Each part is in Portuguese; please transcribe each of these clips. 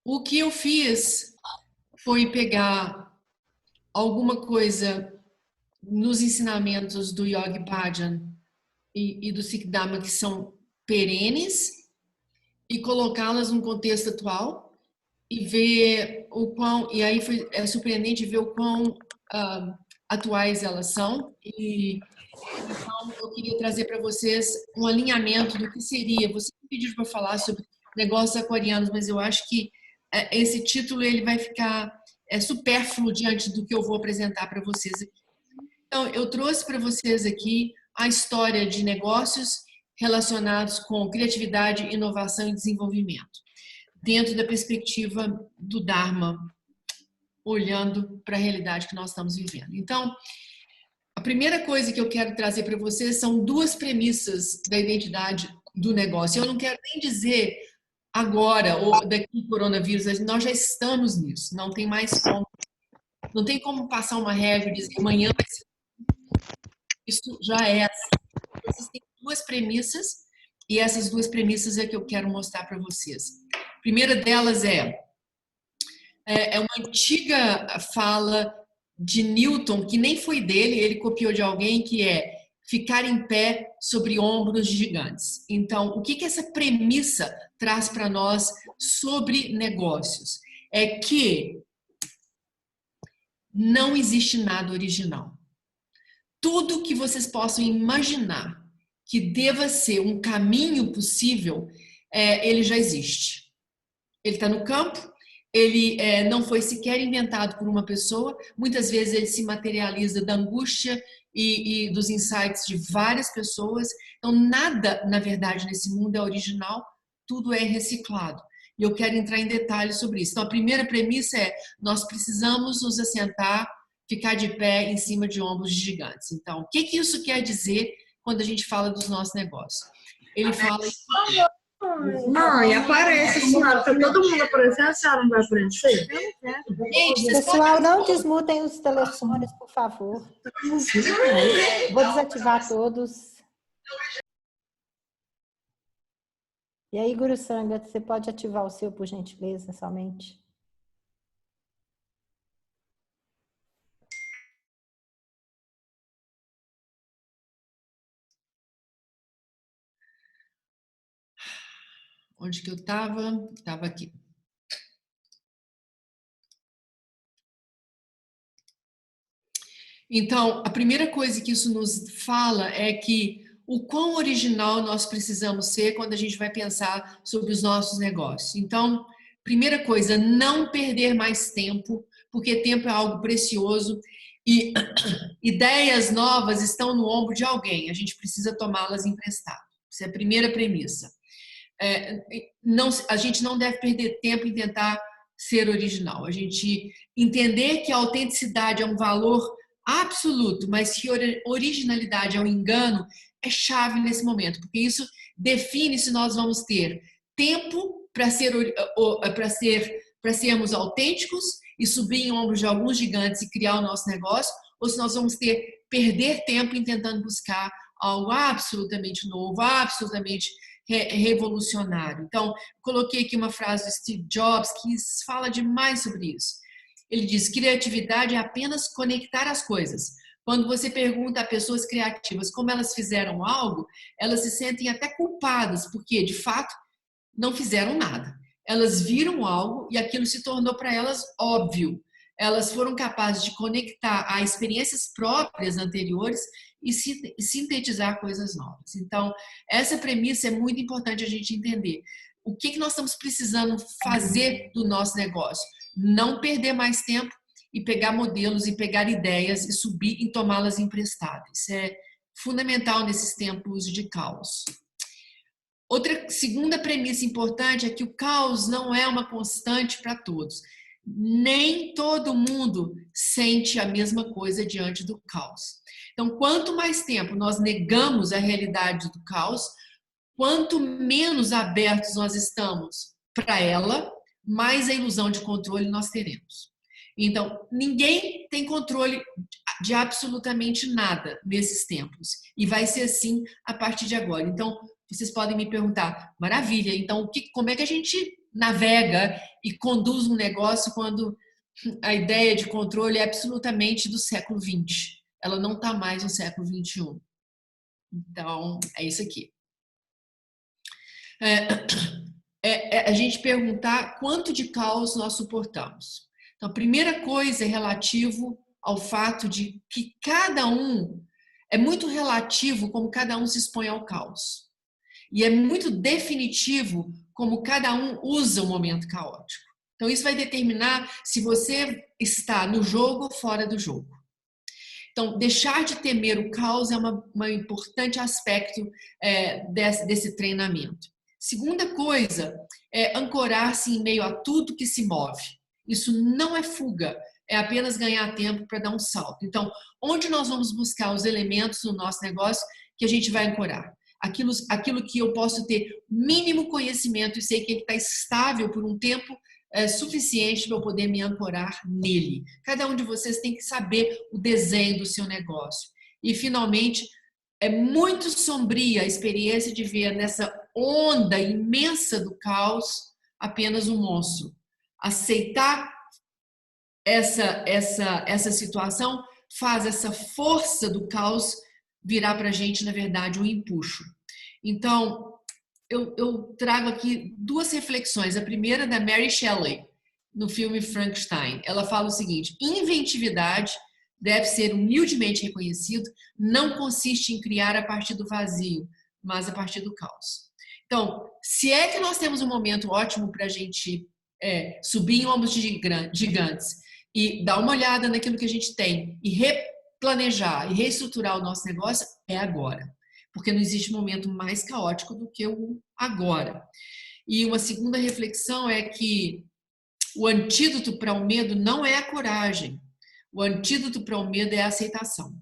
O que eu fiz foi pegar alguma coisa nos ensinamentos do Yogi Bhajan e do Sikh Dharma que são perenes e colocá-las num contexto atual e ver o quão, e aí é surpreendente ver o quão atuais elas são. E então eu queria trazer para vocês um alinhamento do que seria. Você me pediu para falar sobre negócios aquarianos, mas eu acho que esse título ele vai ficar supérfluo diante do que eu vou apresentar para vocês aqui. Então, eu trouxe para vocês aqui a história de negócios relacionados com criatividade, inovação e desenvolvimento, dentro da perspectiva do Dharma, olhando para a realidade que nós estamos vivendo. Então, a primeira coisa que eu quero trazer para vocês são duas premissas da identidade do negócio. Eu não quero nem dizer agora ou daqui coronavírus, nós já estamos nisso, não tem mais como. Não tem como passar uma régua e dizer amanhã vai ser. Isso já é assim. Existem duas premissas e essas duas premissas é que eu quero mostrar para vocês. A primeira delas é uma antiga fala de Newton, que nem foi dele, ele copiou de alguém, que é ficar em pé sobre ombros gigantes. Então, o que essa premissa traz para nós sobre negócios? É que não existe nada original. Tudo que vocês possam imaginar que deva ser um caminho possível, ele já existe. Ele está no campo, ele não foi sequer inventado por uma pessoa, muitas vezes ele se materializa da angústia e dos insights de várias pessoas. Então, nada, na verdade, nesse mundo é original, tudo é reciclado. E eu quero entrar em detalhes sobre isso. Então, a primeira premissa é: nós precisamos nos assentar, ficar de pé em cima de ombros gigantes. Então, o que isso quer dizer quando a gente fala dos nossos negócios? Ele fala... Mãe, aparece, senhora. Tá todo mundo aparecendo, a senhora não vai aparecer? Gente, pessoal, não desmutem os telefones, por favor. Vou desativar todos. E aí, Guru Sangha, você pode ativar o seu, por gentileza, somente? Onde que eu estava? Estava aqui. Então, a primeira coisa que isso nos fala é que o quão original nós precisamos ser quando a gente vai pensar sobre os nossos negócios. Então, primeira coisa, não perder mais tempo, porque tempo é algo precioso e ideias novas estão no ombro de alguém, a gente precisa tomá-las emprestado. Essa é a primeira premissa. A gente não deve perder tempo em tentar ser original. A gente entender que a autenticidade é um valor absoluto, mas que originalidade é um engano, é chave nesse momento, porque isso define se nós vamos ter tempo para sermos autênticos e subir em ombros de alguns gigantes e criar o nosso negócio, ou se nós vamos perder tempo em tentando buscar algo absolutamente novo, absolutamente revolucionário. Então, coloquei aqui uma frase do Steve Jobs que fala demais sobre isso. Ele diz: criatividade é apenas conectar as coisas. Quando você pergunta a pessoas criativas como elas fizeram algo, elas se sentem até culpadas, porque, de fato, não fizeram nada. Elas viram algo e aquilo se tornou para elas óbvio. Elas foram capazes de conectar a experiências próprias anteriores e sintetizar coisas novas. Então, essa premissa é muito importante a gente entender. O que nós estamos precisando fazer do nosso negócio? Não perder mais tempo e pegar modelos e pegar ideias e subir e tomá-las emprestadas. Isso é fundamental nesses tempos de caos. Outra segunda premissa importante é que o caos não é uma constante para todos. Nem todo mundo sente a mesma coisa diante do caos. Então, quanto mais tempo nós negamos a realidade do caos, quanto menos abertos nós estamos para ela, mais a ilusão de controle nós teremos. Então, ninguém tem controle de absolutamente nada nesses tempos. E vai ser assim a partir de agora. Então, vocês podem me perguntar: maravilha, então como é que a gente navega e conduz um negócio quando a ideia de controle é absolutamente do século XX. Ela não está mais no século XXI. Então, é isso aqui. A gente perguntar quanto de caos nós suportamos. Então, a primeira coisa é relativo ao fato de que cada um, é muito relativo como cada um se expõe ao caos. E é muito definitivo como cada um usa o momento caótico. Então, isso vai determinar se você está no jogo ou fora do jogo. Então, deixar de temer o caos é um importante aspecto desse treinamento. Segunda coisa é ancorar-se em meio a tudo que se move. Isso não é fuga, é apenas ganhar tempo para dar um salto. Então, onde nós vamos buscar os elementos do nosso negócio que a gente vai ancorar? Aquilo que eu posso ter mínimo conhecimento e sei que ele está estável por um tempo suficiente para eu poder me ancorar nele. Cada um de vocês tem que saber o desenho do seu negócio. E, finalmente, é muito sombria a experiência de ver nessa onda imensa do caos apenas um monstro. Aceitar essa situação faz essa força do caos virar para a gente, na verdade, um empuxo. Então, eu trago aqui duas reflexões. A primeira é da Mary Shelley, no filme Frankenstein. Ela fala o seguinte: inventividade deve ser humildemente reconhecido, não consiste em criar a partir do vazio, mas a partir do caos. Então, se é que nós temos um momento ótimo para a gente subir em ombros gigantes e dar uma olhada naquilo que a gente tem e replanejar e reestruturar o nosso negócio, é agora. Porque não existe momento mais caótico do que o agora. E uma segunda reflexão é que o antídoto para o medo não é a coragem. O antídoto para o medo é a aceitação.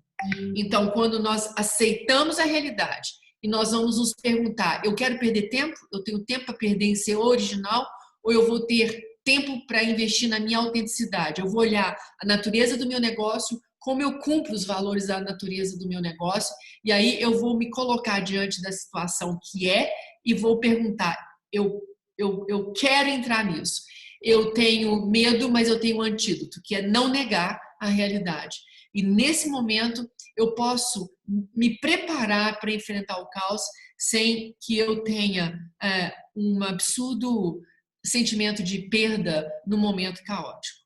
Então, quando nós aceitamos a realidade e nós vamos nos perguntar, eu quero perder tempo? Eu tenho tempo para perder em ser original? Ou eu vou ter tempo para investir na minha autenticidade? Eu vou olhar a natureza do meu negócio, como eu cumpro os valores da natureza do meu negócio, e aí eu vou me colocar diante da situação que e vou perguntar, eu quero entrar nisso. Eu tenho medo, mas eu tenho um antídoto, que é não negar a realidade. E nesse momento eu posso me preparar para enfrentar o caos sem que eu tenha um absurdo sentimento de perda no momento caótico.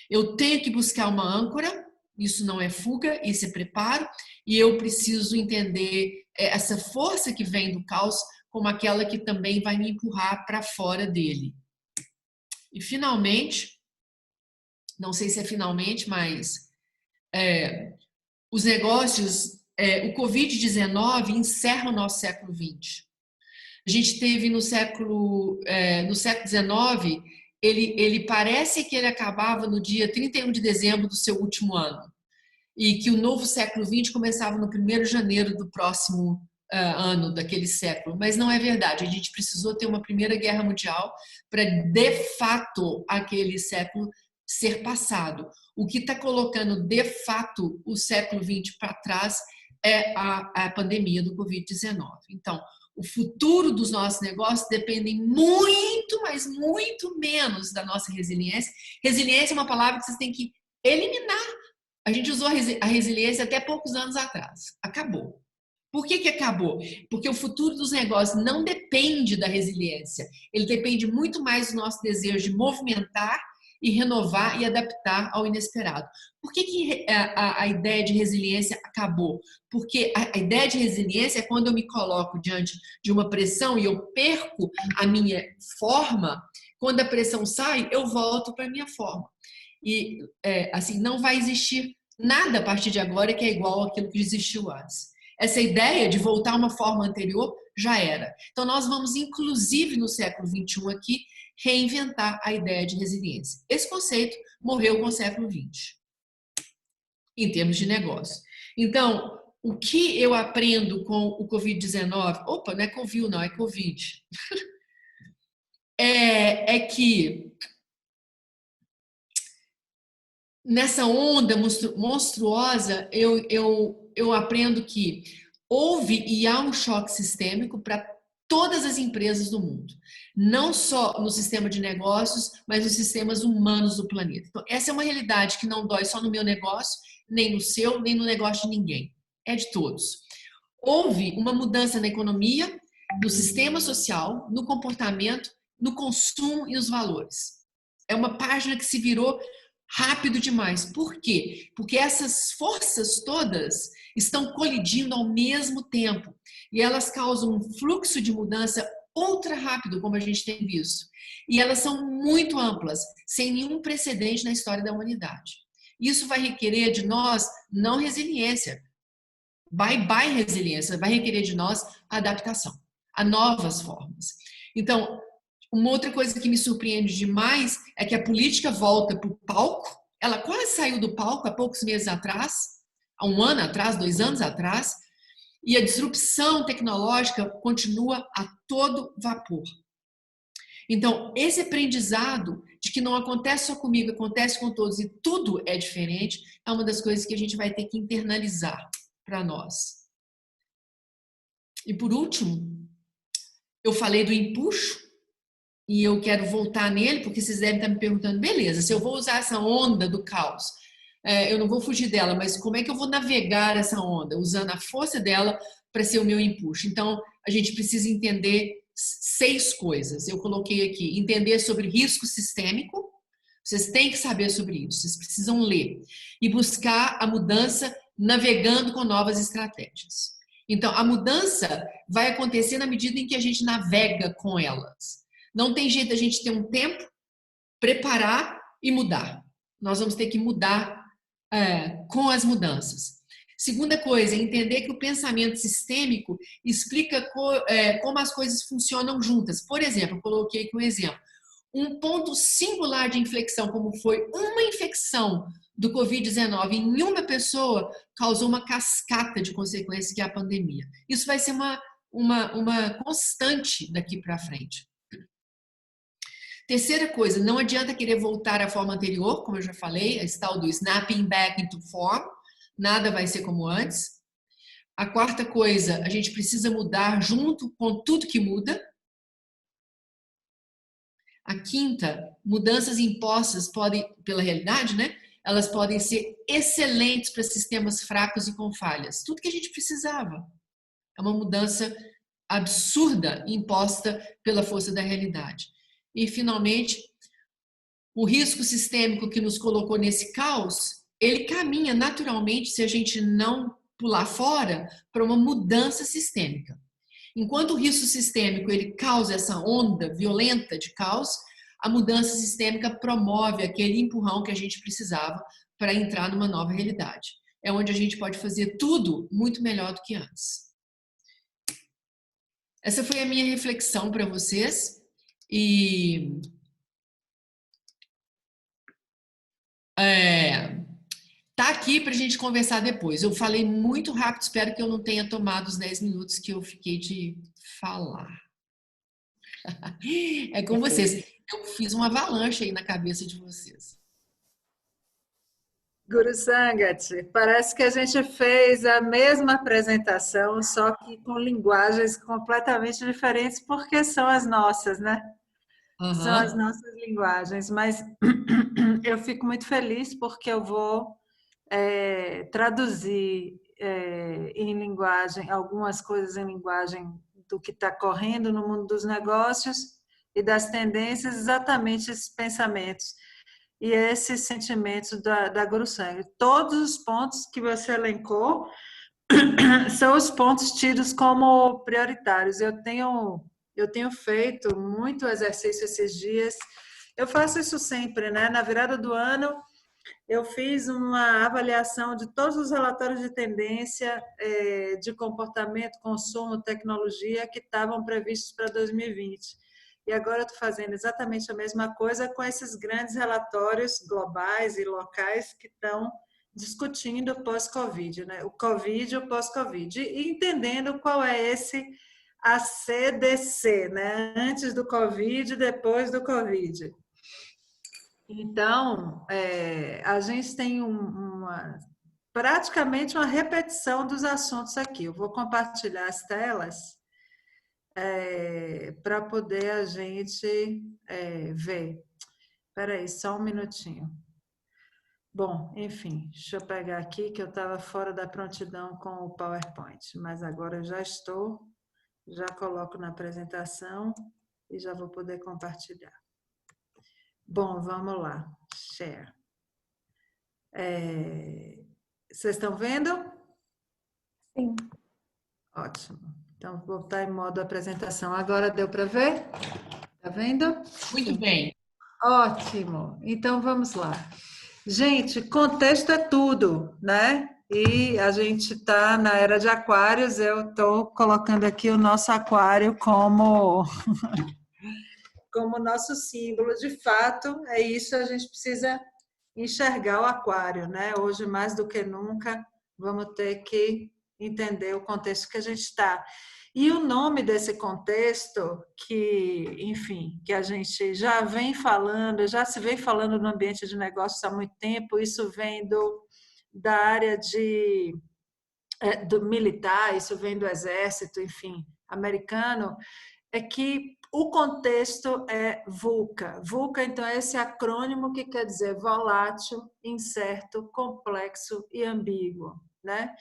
Eu tenho que buscar uma âncora. Isso não é fuga, isso é preparo, e eu preciso entender essa força que vem do caos como aquela que também vai me empurrar para fora dele. E finalmente, não sei se é finalmente, mas os negócios, o Covid-19 encerra o nosso século XX. A gente teve no século XIX, ele parece que ele acabava no dia 31 de dezembro do seu último ano e que o novo século XX começava no 1º de janeiro do próximo ano daquele século, mas não é verdade. A gente precisou ter uma Primeira Guerra Mundial para, de fato, aquele século ser passado. O que está colocando, de fato, o século XX para trás é a pandemia do Covid-19. Então, o futuro dos nossos negócios depende muito, mas muito menos da nossa resiliência. Resiliência é uma palavra que vocês têm que eliminar. A gente usou a resiliência até poucos anos atrás. Acabou. Por que acabou? Porque o futuro dos negócios não depende da resiliência. Ele depende muito mais do nosso desejo de movimentar e renovar e adaptar ao inesperado. Por que a ideia de resiliência acabou? Porque a ideia de resiliência é quando eu me coloco diante de uma pressão e eu perco a minha forma. Quando a pressão sai, eu volto para a minha forma. E assim, não vai existir nada a partir de agora que é igual àquilo que existiu antes. Essa ideia de voltar a uma forma anterior já era. Então, nós vamos, inclusive, no século XXI aqui, reinventar a ideia de resiliência. Esse conceito morreu com o século XX, em termos de negócio. Então, o que eu aprendo com o Covid-19, opa, não é Covid não, é Covid, é que nessa onda monstruosa, eu aprendo que houve e há um choque sistêmico para todas as empresas do mundo. Não só no sistema de negócios, mas nos sistemas humanos do planeta. Então, essa é uma realidade que não dói só no meu negócio, nem no seu, nem no negócio de ninguém. É de todos. Houve uma mudança na economia, no sistema social, no comportamento, no consumo e nos valores. É uma página que se virou rápido demais. Por quê? Porque essas forças todas estão colidindo ao mesmo tempo e elas causam um fluxo de mudança ultra rápido, como a gente tem visto. E elas são muito amplas, sem nenhum precedente na história da humanidade. Isso vai requerer de nós não resiliência, bye resiliência, vai requerer de nós adaptação a novas formas. Então, uma outra coisa que me surpreende demais é que a política volta para o palco. Ela quase saiu do palco há poucos meses atrás, há um ano atrás, 2 anos atrás, e a disrupção tecnológica continua a todo vapor. Então, esse aprendizado de que não acontece só comigo, acontece com todos e tudo é diferente, é uma das coisas que a gente vai ter que internalizar para nós. E por último, eu falei do empuxo, e eu quero voltar nele, porque vocês devem estar me perguntando, beleza, se eu vou usar essa onda do caos, eu não vou fugir dela, mas como é que eu vou navegar essa onda? Usando a força dela para ser o meu empuxo. Então, a gente precisa entender 6 coisas. Eu coloquei aqui, entender sobre risco sistêmico, vocês têm que saber sobre isso, vocês precisam ler. E buscar a mudança navegando com novas estratégias. Então, a mudança vai acontecer na medida em que a gente navega com elas. Não tem jeito da gente ter um tempo, preparar e mudar. Nós vamos ter que mudar com as mudanças. Segunda coisa, entender que o pensamento sistêmico explica como as coisas funcionam juntas. Por exemplo, eu coloquei aqui um exemplo. Um ponto singular de inflexão, como foi uma infecção do Covid-19 em uma pessoa, causou uma cascata de consequências que é a pandemia. Isso vai ser uma constante daqui para frente. Terceira coisa, não adianta querer voltar à forma anterior, como eu já falei, esse tal do snapping back into form, nada vai ser como antes. A quarta coisa, a gente precisa mudar junto com tudo que muda. A quinta, mudanças impostas podem, pela realidade, né? Elas podem ser excelentes para sistemas fracos e com falhas. Tudo que a gente precisava. É uma mudança absurda imposta pela força da realidade. E, finalmente, o risco sistêmico que nos colocou nesse caos, ele caminha naturalmente, se a gente não pular fora, para uma mudança sistêmica. Enquanto o risco sistêmico ele causa essa onda violenta de caos, a mudança sistêmica promove aquele empurrão que a gente precisava para entrar numa nova realidade. É onde a gente pode fazer tudo muito melhor do que antes. Essa foi a minha reflexão para vocês. E tá aqui para a gente conversar depois. Eu falei muito rápido, espero que eu não tenha tomado os 10 minutos que eu fiquei de falar. É com vocês. Eu fiz uma avalanche aí na cabeça de vocês. Guru Sangat, parece que a gente fez a mesma apresentação, só que com linguagens completamente diferentes, porque são as nossas, né? São as nossas linguagens, mas eu fico muito feliz porque eu vou traduzir em linguagem, algumas coisas em linguagem do que está correndo no mundo dos negócios e das tendências, exatamente esses pensamentos e esses sentimentos da Guru Sangat. Todos os pontos que você elencou são os pontos tidos como prioritários. Eu tenho feito muito exercício esses dias. Eu faço isso sempre, né? Na virada do ano, eu fiz uma avaliação de todos os relatórios de tendência de comportamento, consumo, tecnologia que estavam previstos para 2020. E agora eu estou fazendo exatamente a mesma coisa com esses grandes relatórios globais e locais que estão discutindo o pós-Covid, né? O Covid e o pós-Covid, e entendendo qual é a CDC, né? Antes do Covid e depois do Covid. Então, a gente tem praticamente uma repetição dos assuntos aqui. Eu vou compartilhar as telas para poder a gente ver. Espera aí, só um minutinho. Bom, enfim, deixa eu pegar aqui que eu estava fora da prontidão com o PowerPoint, mas agora eu já estou, já coloco na apresentação e já vou poder compartilhar. Bom, vamos lá. Share. Vocês estão vendo? Sim. Ótimo. Então, vou botar em modo apresentação. Agora deu para ver? Tá vendo? Muito bem. Ótimo. Então, vamos lá. Gente, contexto é tudo, né? E a gente está na era de aquários, eu estou colocando aqui o nosso aquário como nosso símbolo. De fato, é isso, a gente precisa enxergar o aquário, né? Hoje, mais do que nunca, vamos ter que entender o contexto que a gente está. E o nome desse contexto, que, enfim, que a gente já vem falando, já se vem falando no ambiente de negócios há muito tempo, isso vem da área do militar, isso vem do exército, enfim, americano, é que o contexto é VUCA. VUCA, então, é esse acrônimo que quer dizer volátil, incerto, complexo e ambíguo, né?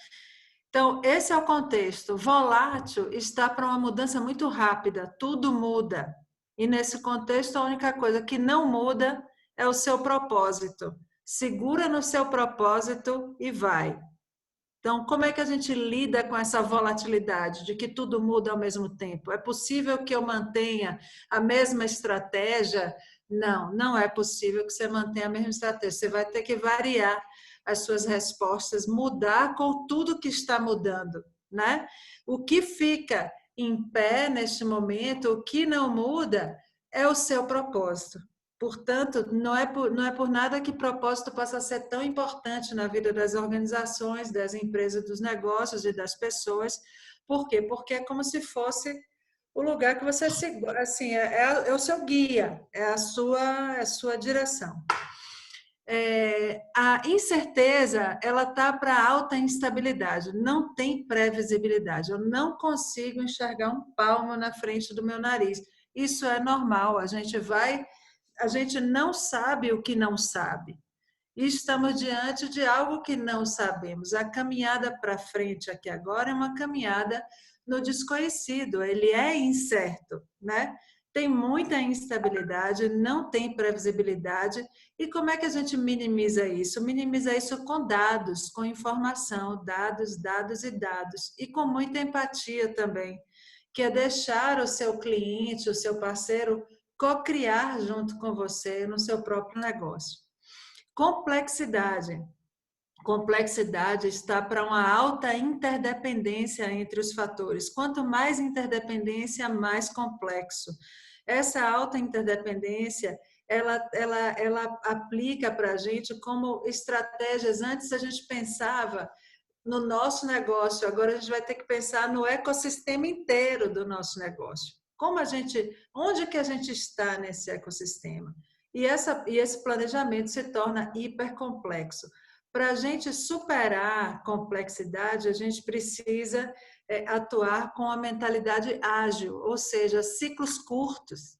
Então, esse é o contexto. Volátil está para uma mudança muito rápida, tudo muda. E nesse contexto, a única coisa que não muda é o seu propósito. Segura no seu propósito e vai. Então, como é que a gente lida com essa volatilidade de que tudo muda ao mesmo tempo? É possível que eu mantenha a mesma estratégia? Não, não é possível que você mantenha a mesma estratégia. Você vai ter que variar as suas respostas, mudar com tudo que está mudando, né? O que fica em pé neste momento, o que não muda, é o seu propósito. Portanto, não é por nada que propósito possa ser tão importante na vida das organizações, das empresas, dos negócios e das pessoas. Por quê? Porque é como se fosse o lugar que você segura, assim, é o seu guia, é a sua direção. A incerteza, ela está para alta instabilidade, não tem previsibilidade. Eu não consigo enxergar um palmo na frente do meu nariz. Isso é normal, a gente não sabe o que não sabe. E estamos diante de algo que não sabemos. A caminhada para frente aqui agora é uma caminhada no desconhecido, ele é incerto, né? Tem muita instabilidade, não tem previsibilidade. E como é que a gente minimiza isso? Minimiza isso com dados, com informação, dados, dados e dados. E com muita empatia também, que é deixar o seu cliente, o seu parceiro, co-criar junto com você no seu próprio negócio. Complexidade. Complexidade está para uma alta interdependência entre os fatores. Quanto mais interdependência, mais complexo. Essa alta interdependência, ela aplica para a gente como estratégias. Antes a gente pensava no nosso negócio, agora a gente vai ter que pensar no ecossistema inteiro do nosso negócio. Onde que a gente está nesse ecossistema? E esse planejamento se torna hipercomplexo. Para a gente superar a complexidade, a gente precisa atuar com a mentalidade ágil, ou seja, ciclos curtos,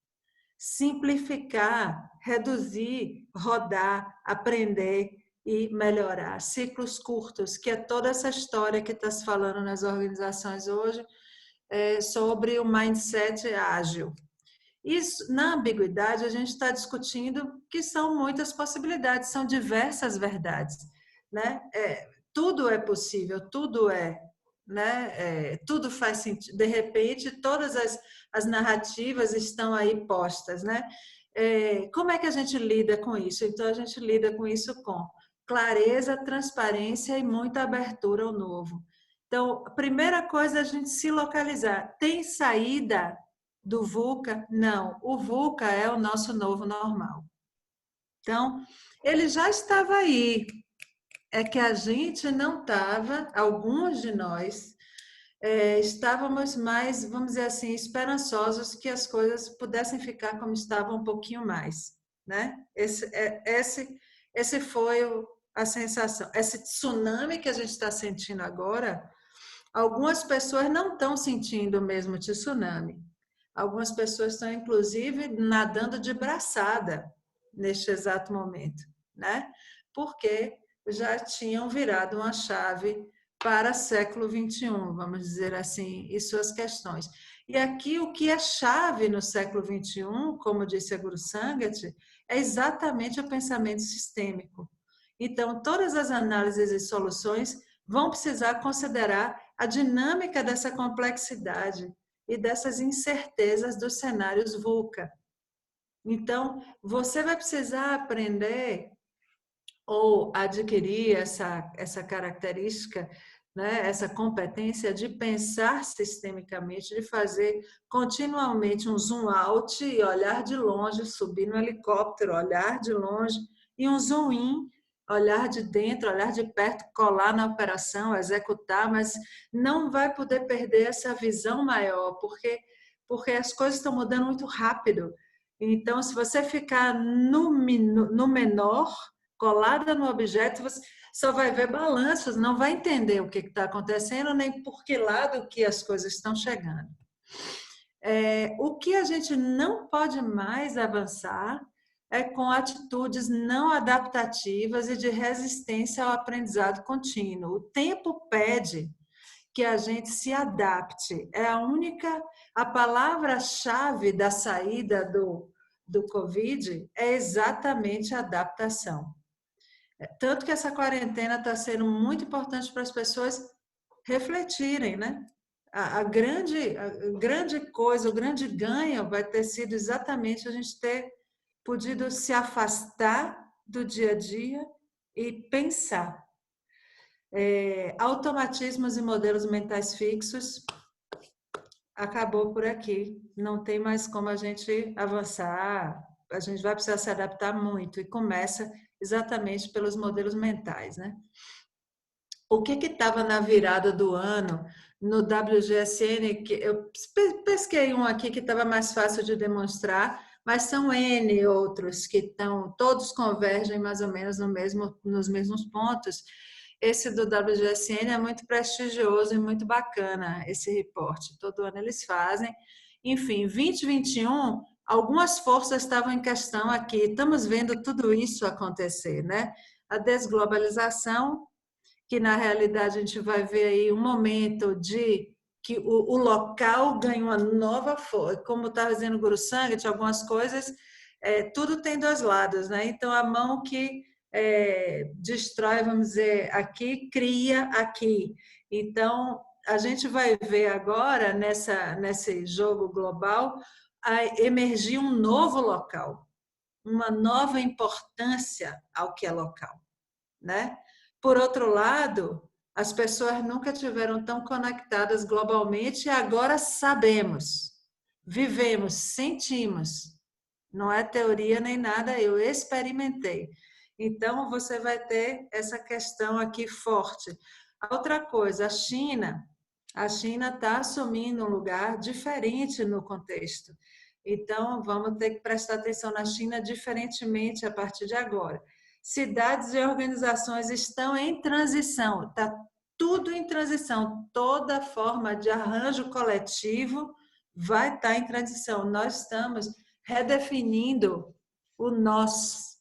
simplificar, reduzir, rodar, aprender e melhorar. Ciclos curtos, que é toda essa história que está se falando nas organizações hoje sobre o mindset ágil. Isso, na ambiguidade, a gente está discutindo que são muitas possibilidades, são diversas verdades, né? Tudo é possível, tudo né? Tudo faz sentido. De repente, todas as narrativas estão aí postas, né? Como é que a gente lida com isso? Então, a gente lida com isso com clareza, transparência e muita abertura ao novo. Então, a primeira coisa é a gente se localizar. Tem saída do VUCA? Não, o VUCA é o nosso novo normal. Então, ele já estava aí, é que a gente não estava, alguns de nós, estávamos mais, vamos dizer assim, esperançosos que as coisas pudessem ficar como estavam um pouquinho mais, né? Esse foi a sensação. Esse tsunami que a gente está sentindo agora, Algumas pessoas não estão sentindo o mesmo tsunami. Algumas pessoas estão, inclusive, nadando de braçada neste exato momento, né? Porque já tinham virado uma chave para século XXI, vamos dizer assim, e suas questões. E aqui o que é chave no século XXI, como disse a Guru Sangat, é exatamente o pensamento sistêmico. Então, todas as análises e soluções vão precisar considerar a dinâmica dessa complexidade e dessas incertezas dos cenários VUCA. Então, você vai precisar aprender ou adquirir essa característica, né, essa competência de pensar sistemicamente, de fazer continuamente um zoom out e olhar de longe, subir no helicóptero, olhar de longe, e um zoom in, olhar de dentro, olhar de perto, colar na operação, executar, mas não vai poder perder essa visão maior, porque as coisas estão mudando muito rápido. Então, se você ficar no menor, colada no objeto, você só vai ver balanços, não vai entender o que está acontecendo, nem por que lado que as coisas estão chegando. O que a gente não pode mais avançar é com atitudes não adaptativas e de resistência ao aprendizado contínuo. O tempo pede que a gente se adapte. É a palavra-chave da saída do Covid é exatamente a adaptação. Tanto que essa quarentena está sendo muito importante para as pessoas refletirem, né? A grande coisa, o grande ganho vai ter sido exatamente a gente ter podido se afastar do dia a dia e pensar. Automatismos e modelos mentais fixos acabou por aqui. Não tem mais como a gente avançar, a gente vai precisar se adaptar muito e começa exatamente pelos modelos mentais, né? O que estava na virada do ano no WGSN, que eu pesquei um aqui que estava mais fácil de demonstrar, mas são N outros que todos convergem mais ou menos nos mesmos pontos. Esse do WGSN é muito prestigioso e muito bacana, esse reporte. Todo ano eles fazem. Enfim, 2021, algumas forças estavam em questão aqui. Estamos vendo tudo isso acontecer, né? A desglobalização, que na realidade a gente vai ver aí um momento de que o local ganha uma nova força. Como estava dizendo o Guru Sangat, algumas coisas, tudo tem dois lados, né? Então, a mão que destrói, vamos dizer, aqui, cria aqui. Então, a gente vai ver agora, nesse jogo global, emergir um novo local, uma nova importância ao que é local, né? Por outro lado, as pessoas nunca estiveram tão conectadas globalmente e agora sabemos, vivemos, sentimos. Não é teoria nem nada, eu experimentei. Então, você vai ter essa questão aqui forte. Outra coisa, a China está assumindo um lugar diferente no contexto. Então, vamos ter que prestar atenção na China diferentemente a partir de agora. Cidades e organizações estão em transição, está tudo em transição, toda forma de arranjo coletivo vai estar em transição. Nós estamos redefinindo o nós.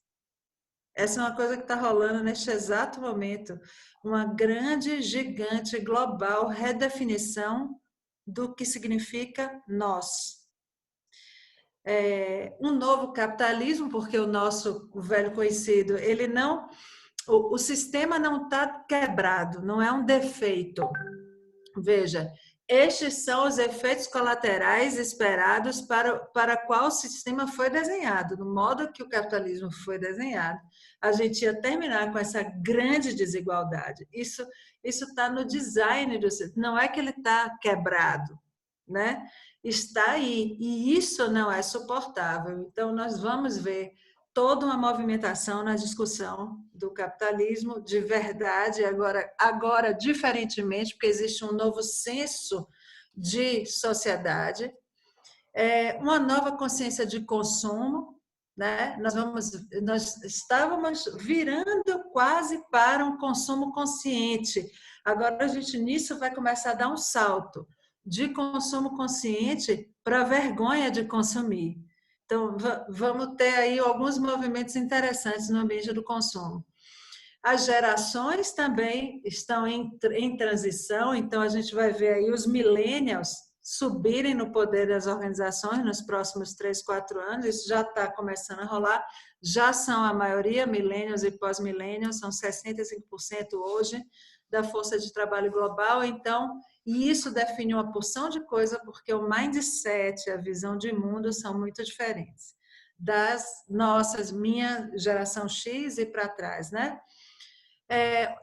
Essa é uma coisa que está rolando neste exato momento, uma grande, gigante, global redefinição do que significa nós. Um novo capitalismo, porque o nosso velho conhecido, ele não, o sistema não está quebrado, não é um defeito. Veja, estes são os efeitos colaterais esperados para qual o sistema foi desenhado. No modo que o capitalismo foi desenhado, a gente ia terminar com essa grande desigualdade. Isso está no design do sistema, não é que ele está quebrado, né? Está aí, e isso não é suportável. Então, nós vamos ver toda uma movimentação na discussão do capitalismo de verdade, agora diferentemente, porque existe um novo senso de sociedade, uma nova consciência de consumo, né? Nós estávamos virando quase para um consumo consciente. Agora a gente nisso vai começar a dar um salto de consumo consciente para vergonha de consumir. Então, vamos ter aí alguns movimentos interessantes no ambiente do consumo. As gerações também estão em transição, então a gente vai ver aí os millennials subirem no poder das organizações nos próximos 3, 4 anos, isso já está começando a rolar, já são a maioria, millennials e pós-millennials, são 65% hoje da força de trabalho global, então, e isso define uma porção de coisa, porque o mindset, a visão de mundo são muito diferentes das nossas, minha geração X e para trás, né?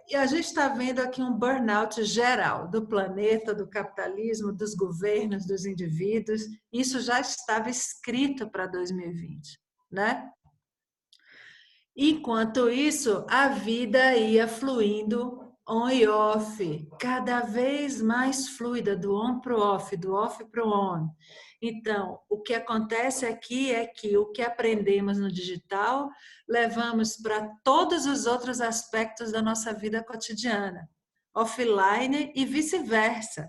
E a gente está vendo aqui um burnout geral do planeta, do capitalismo, dos governos, dos indivíduos. Isso já estava escrito para 2020, né? Enquanto isso, a vida ia fluindo on e off, cada vez mais fluida, do on para o off, do off para o on. Então, o que acontece aqui é que o que aprendemos no digital, levamos para todos os outros aspectos da nossa vida cotidiana, offline e vice-versa.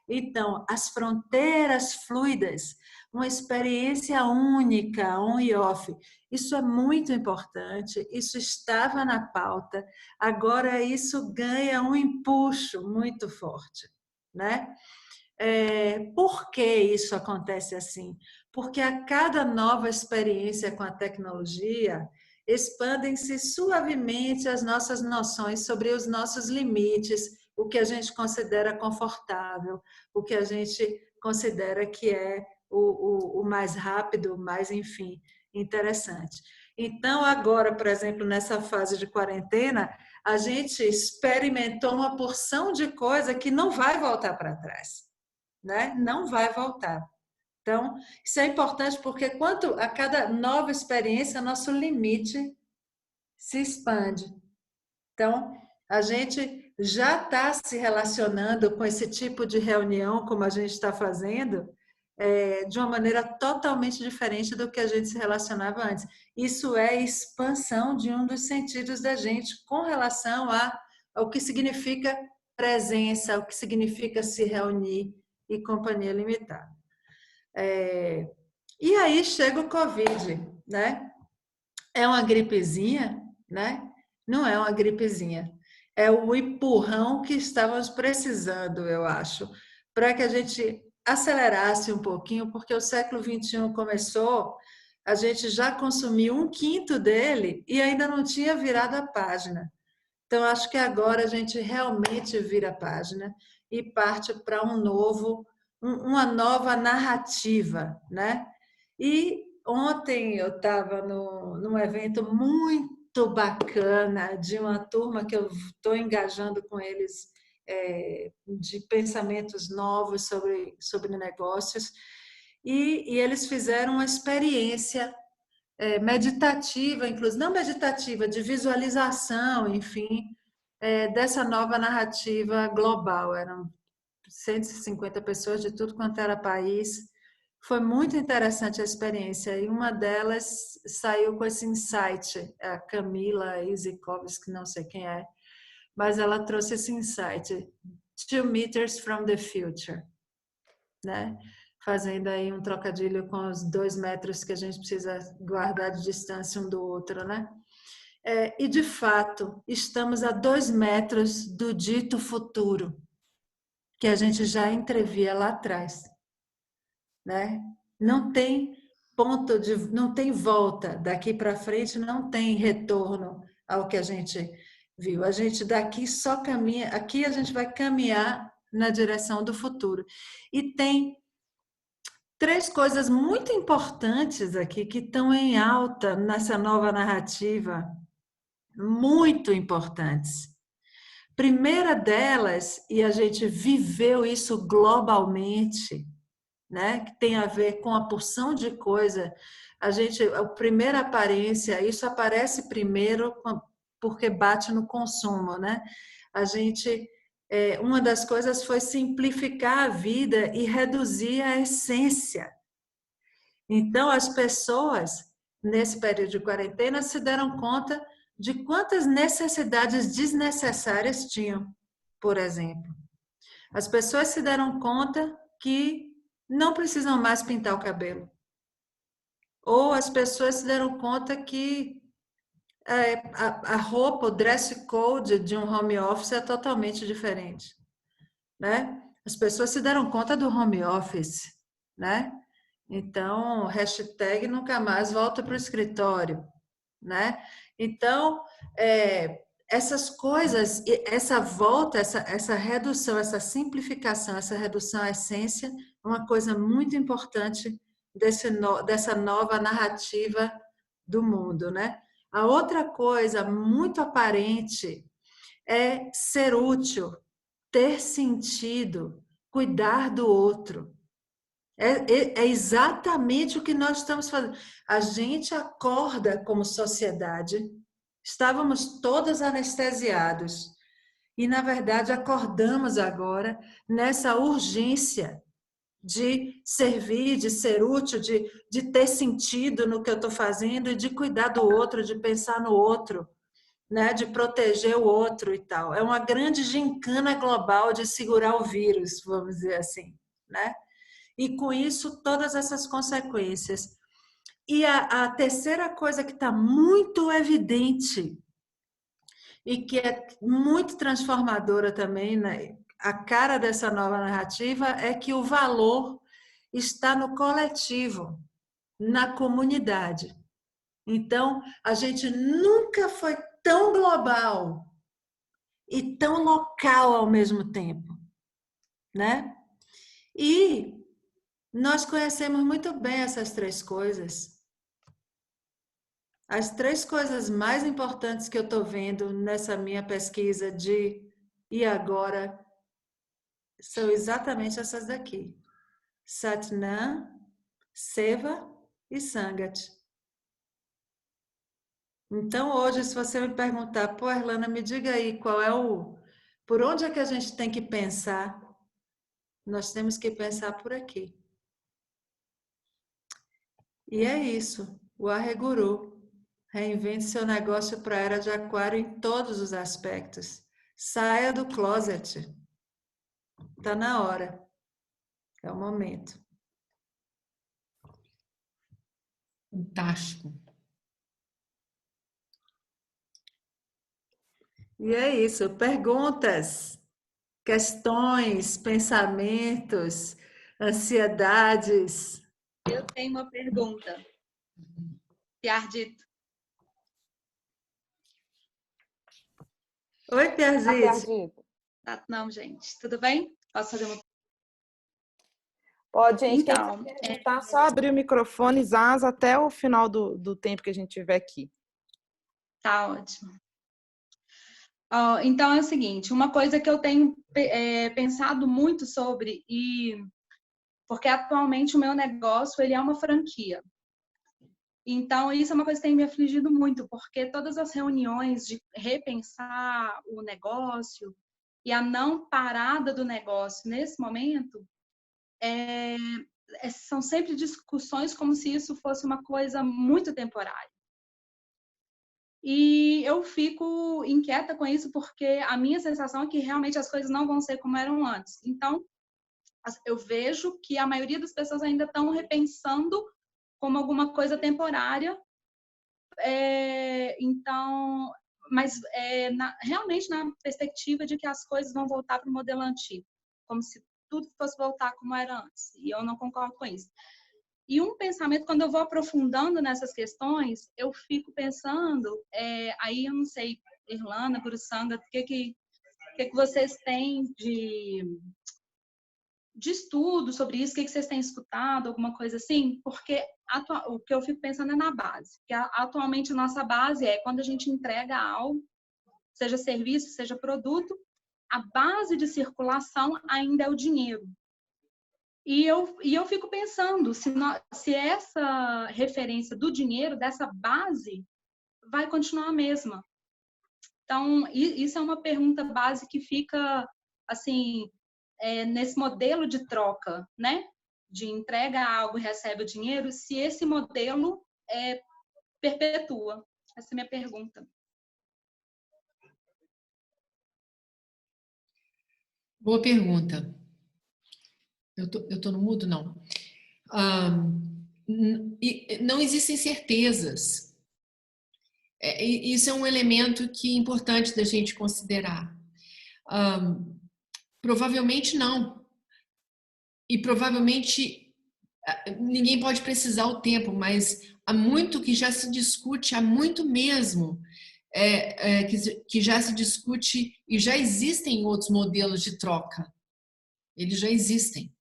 Então, as fronteiras fluidas, uma experiência única, on e off, isso é muito importante, isso estava na pauta, agora isso ganha um empuxo muito forte, né? Por que isso acontece assim? Porque a cada nova experiência com a tecnologia, expandem-se suavemente as nossas noções sobre os nossos limites, o que a gente considera confortável, o que a gente considera que é o mais rápido, mais, enfim, interessante. Então, agora, por exemplo, nessa fase de quarentena, a gente experimentou uma porção de coisa que não vai voltar para trás, né? Não vai voltar. Então, isso é importante porque quanto a cada nova experiência, nosso limite se expande. Então, a gente já está se relacionando com esse tipo de reunião, como a gente está fazendo, de uma maneira totalmente diferente do que a gente se relacionava antes. Isso é expansão de um dos sentidos da gente com relação ao que significa presença, o que significa se reunir e companhia limitada. E aí chega o Covid, né? É uma gripezinha, né? Não é uma gripezinha. É o empurrão que estávamos precisando, eu acho, para que a gente acelerasse um pouquinho, porque o século XXI começou, a gente já consumiu 1/5 dele e ainda não tinha virado a página. Então, acho que agora a gente realmente vira a página e parte para uma nova narrativa, né? E ontem eu estava num evento muito bacana de uma turma que eu estou engajando com eles de pensamentos novos sobre negócios, e eles fizeram uma experiência meditativa, inclusive, não meditativa, de visualização, enfim, dessa nova narrativa global. Eram 150 pessoas de tudo quanto era país. Foi muito interessante a experiência, e uma delas saiu com esse insight, a Camila Izikovsky, não sei quem é, mas ela trouxe esse insight, 2 meters from the future, né? Fazendo aí um trocadilho com os 2 metros que a gente precisa guardar de distância um do outro, né? E, de fato, estamos a 2 metros do dito futuro, que a gente já entrevia lá atrás, né? Não tem não tem volta daqui para frente, não tem retorno ao que a gente viu. A gente daqui só caminha, aqui a gente vai caminhar na direção do futuro. E tem 3 coisas muito importantes aqui que estão em alta nessa nova narrativa, muito importantes. Primeira delas, e a gente viveu isso globalmente, né? Que tem a ver com a porção de coisa. A primeira aparência, isso aparece primeiro porque bate no consumo, né? Uma das coisas foi simplificar a vida e reduzir a essência. Então, as pessoas nesse período de quarentena, se deram conta de quantas necessidades desnecessárias tinham, por exemplo. As pessoas se deram conta que não precisam mais pintar o cabelo. Ou as pessoas se deram conta que a roupa, o dress code de um home office é totalmente diferente, né? As pessoas se deram conta do home office, né? Então, hashtag nunca mais volta para o escritório, né? Então, essas coisas, essa volta, essa redução, essa simplificação, essa redução à essência, é uma coisa muito importante dessa nova narrativa do mundo, né? A outra coisa muito aparente é ser útil, ter sentido, cuidar do outro. É exatamente o que nós estamos fazendo. A gente acorda como sociedade, estávamos todos anestesiados e, na verdade, acordamos agora nessa urgência de servir, de ser útil, de ter sentido no que eu estou fazendo e de cuidar do outro, de pensar no outro, né? De proteger o outro e tal. É uma grande gincana global de segurar o vírus, vamos dizer assim, né? E com isso, todas essas consequências. E a terceira coisa que está muito evidente e que é muito transformadora também, né? A cara dessa nova narrativa é que o valor está no coletivo, na comunidade. Então, a gente nunca foi tão global e tão local ao mesmo tempo, né? E nós conhecemos muito bem essas três coisas. As três coisas mais importantes que eu estou vendo nessa minha pesquisa de e agora são exatamente essas daqui. Satnam, Seva e Sangat. Então, hoje, se você me perguntar, pô, Erlana, me diga aí qual é por onde é que a gente tem que pensar? Nós temos que pensar por aqui. E é isso. O Arreguru. Reinvente seu negócio para a era de Aquário em todos os aspectos. Saia do closet. Está na hora. É o momento. Fantástico. E é isso. Perguntas, questões, pensamentos, ansiedades. Eu tenho uma pergunta. Piardito. Oi, Piarzite. Não, gente. Tudo bem? Posso fazer uma... Pode, gente. Então, Quem quiser perguntar, só abrir o microfone, Zaz, até o final do tempo que a gente tiver aqui. tá ótimo. Então, é o seguinte, uma coisa que eu tenho pensado muito sobre, porque atualmente o meu negócio ele é uma franquia. Então, isso é uma coisa que tem me afligido muito, porque todas as reuniões de repensar o negócio e a não parada do negócio nesse momento são sempre discussões como se isso fosse uma coisa muito temporária. E eu fico inquieta com isso porque a minha sensação é que realmente as coisas não vão ser como eram antes. Então, eu vejo que a maioria das pessoas ainda estão repensando como alguma coisa temporária. Então, mas realmente na perspectiva de que as coisas vão voltar para o modelo antigo, como se tudo fosse voltar como era antes. E eu não concordo com isso. E um pensamento, quando eu vou aprofundando nessas questões, eu fico pensando, aí eu não sei, Erlana, Guru Sanga, o que vocês têm de estudo sobre isso, o que vocês têm escutado, alguma coisa assim? Porque o que eu fico pensando é na base. Porque atualmente a nossa base é quando a gente entrega algo, seja serviço, seja produto, a base de circulação ainda é o dinheiro. E eu fico pensando se essa referência do dinheiro, dessa base, vai continuar a mesma. Então, isso é uma pergunta base que fica, assim, nesse modelo de troca, né? De entrega algo e recebe o dinheiro, se esse modelo perpetua? Essa é a minha pergunta. Boa pergunta. Eu tô no mudo? Não. Não existem certezas. Isso é um elemento que é importante da gente considerar. Provavelmente não. E provavelmente ninguém pode precisar o tempo, mas há muito que já se discute, há muito mesmo que já se discute e já existem outros modelos de troca. Eles já existem.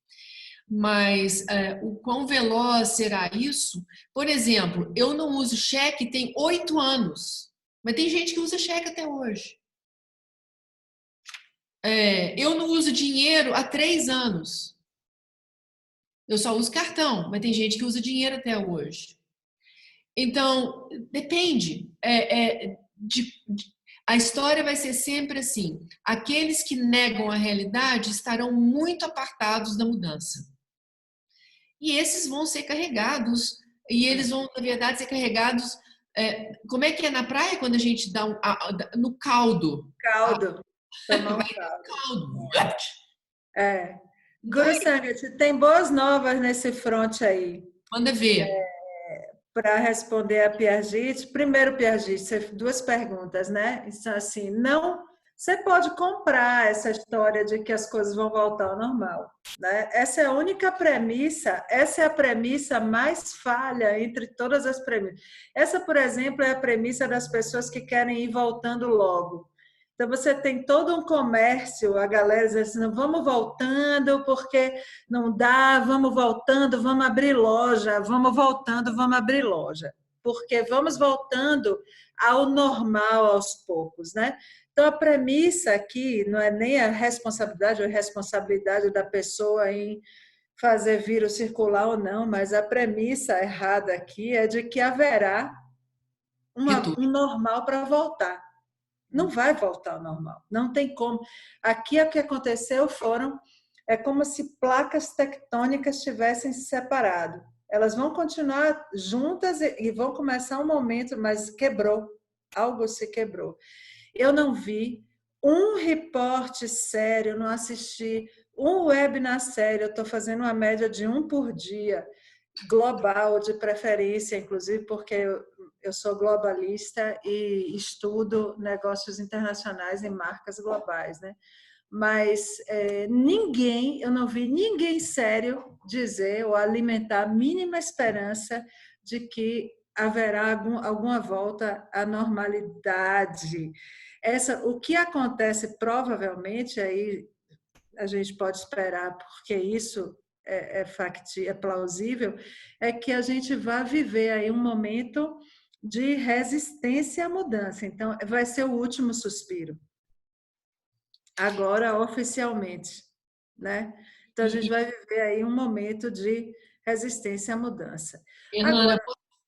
Mas o quão veloz será isso? Por exemplo, eu não uso cheque tem 8 anos, mas tem gente que usa cheque até hoje. Eu não uso dinheiro há 3 anos. Eu só uso cartão, mas tem gente que usa dinheiro até hoje. Então, depende. A história vai ser sempre assim. Aqueles que negam a realidade estarão muito apartados da mudança. E esses vão ser carregados, e eles vão, na verdade, ser carregados. Como é que é na praia quando a gente dá no caldo? Caldo. Tomar um caldo. Guru Sangat, tem boas novas nesse front aí. Manda ver. Para responder a Piaget. Primeiro, Piaget, 2 perguntas, né? Então, assim, não... Você pode comprar essa história de que as coisas vão voltar ao normal, né? Essa é a única premissa, essa é a premissa mais falha entre todas as premissas. Essa, por exemplo, é a premissa das pessoas que querem ir voltando logo. Então, você tem todo um comércio, a galera diz assim, vamos voltando porque não dá, vamos voltando, vamos abrir loja, vamos voltando, vamos abrir loja. Porque vamos voltando ao normal aos poucos, né? Então, a premissa aqui não é nem a responsabilidade ou a responsabilidade da pessoa em fazer vírus circular ou não, mas a premissa errada aqui é de que haverá um normal para voltar. Não vai voltar ao normal, não tem como. Aqui o que aconteceu é como se placas tectônicas tivessem se separado. Elas vão continuar juntas e vão começar um momento, mas quebrou, algo se quebrou. Eu não vi um reporte sério, não assisti um webinar sério, eu estou fazendo uma média de 1 por dia, global, de preferência, inclusive, porque eu sou globalista e estudo negócios internacionais e marcas globais, né? Mas eu não vi ninguém sério dizer ou alimentar a mínima esperança de que haverá alguma volta à normalidade. O que acontece provavelmente, aí a gente pode esperar, porque isso é plausível, é que a gente vai viver aí um momento de resistência à mudança. Então, vai ser o último suspiro. Agora, oficialmente, né? Então, a gente vai viver aí um momento de resistência à mudança. Irlanda,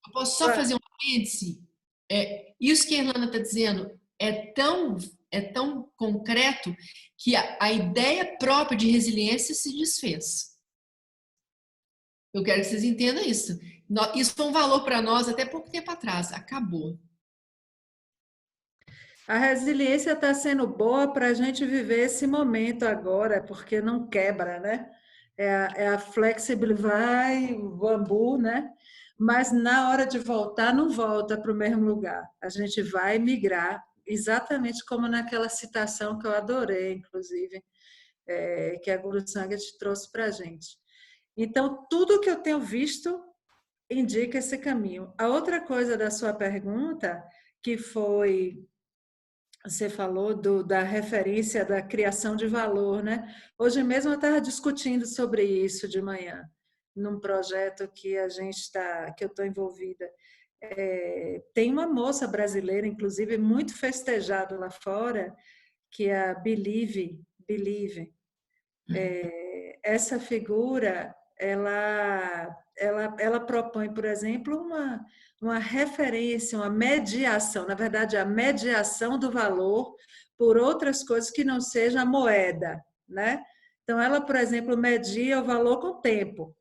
eu posso só fazer um apêndice? Isso que a Irlanda está dizendo é tão concreto que a ideia própria de resiliência se desfez. Eu quero que vocês entendam isso. Isso foi um valor para nós até pouco tempo atrás. Acabou. A resiliência está sendo boa para a gente viver esse momento agora, porque não quebra, né? É a flexibilidade, vai, o bambu, né? Mas na hora de voltar, não volta para o mesmo lugar. A gente vai migrar, exatamente como naquela citação que eu adorei, inclusive, que a Guru Sangat trouxe para a gente. Então, tudo que eu tenho visto indica esse caminho. A outra coisa da sua pergunta, que foi... Você falou da referência da criação de valor, né? Hoje mesmo eu estava discutindo sobre isso de manhã, num projeto que que eu estou envolvida. Tem uma moça brasileira, inclusive, muito festejada lá fora, que é a Believe. Essa figura, ela propõe, por exemplo, uma referência, uma mediação, na verdade, a mediação do valor por outras coisas que não seja a moeda, né? Então, ela, por exemplo, media o valor com tempo.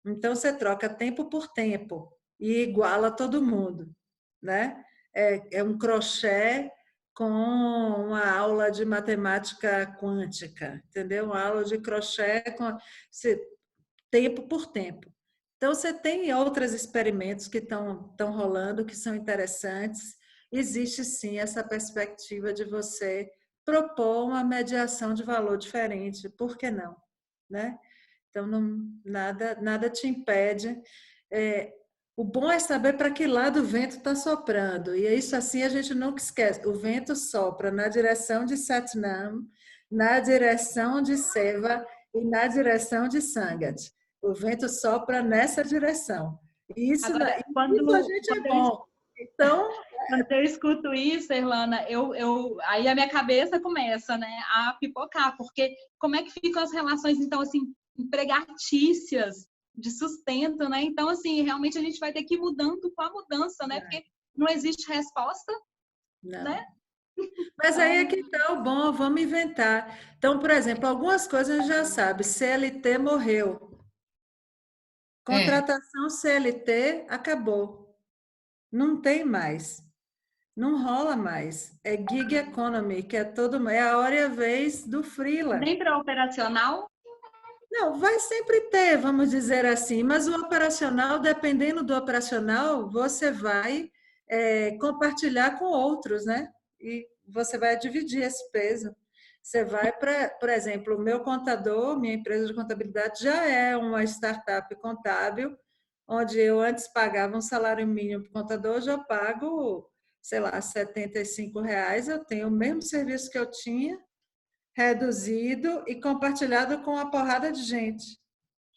Então, você troca tempo por tempo e iguala todo mundo. né? É um crochê com uma aula de matemática quântica, entendeu? Uma aula de crochê com tempo por tempo. Então, você tem outros experimentos que estão rolando, que são interessantes. Existe, sim, essa perspectiva de você propor uma mediação de valor diferente. Por que não? Né? Então, nada te impede. O bom é saber para que lado o vento está soprando. E é isso assim a gente nunca esquece. O vento sopra na direção de Satnam, na direção de Seva e na direção de Sangat. O vento sopra nessa direção. Isso, Agora, isso a gente é bom. Então, quando eu escuto isso, Irlana, aí a minha cabeça começa, né, a pipocar, porque como é que ficam as relações, então, assim, empregatícias de sustento, né? Então, assim, realmente a gente vai ter que ir mudando com a mudança, né? Porque não existe resposta, não. né? Mas aí é que está o bom, vamos inventar. Então, por exemplo, algumas coisas a gente já sabe, CLT morreu. Contratação CLT acabou. Não tem mais. Não rola mais. É gig economy, que é a hora e a vez do freela. Nem para operacional? Não, vai sempre ter, vamos dizer assim, mas o operacional, dependendo do operacional, você vai compartilhar com outros, né? E você vai dividir esse peso. Você vai para, por exemplo, o meu contador, minha empresa de contabilidade já é uma startup contábil, onde eu antes pagava um salário mínimo para o contador, hoje eu pago, sei lá, R$ 75, eu tenho o mesmo serviço que eu tinha, reduzido e compartilhado com uma porrada de gente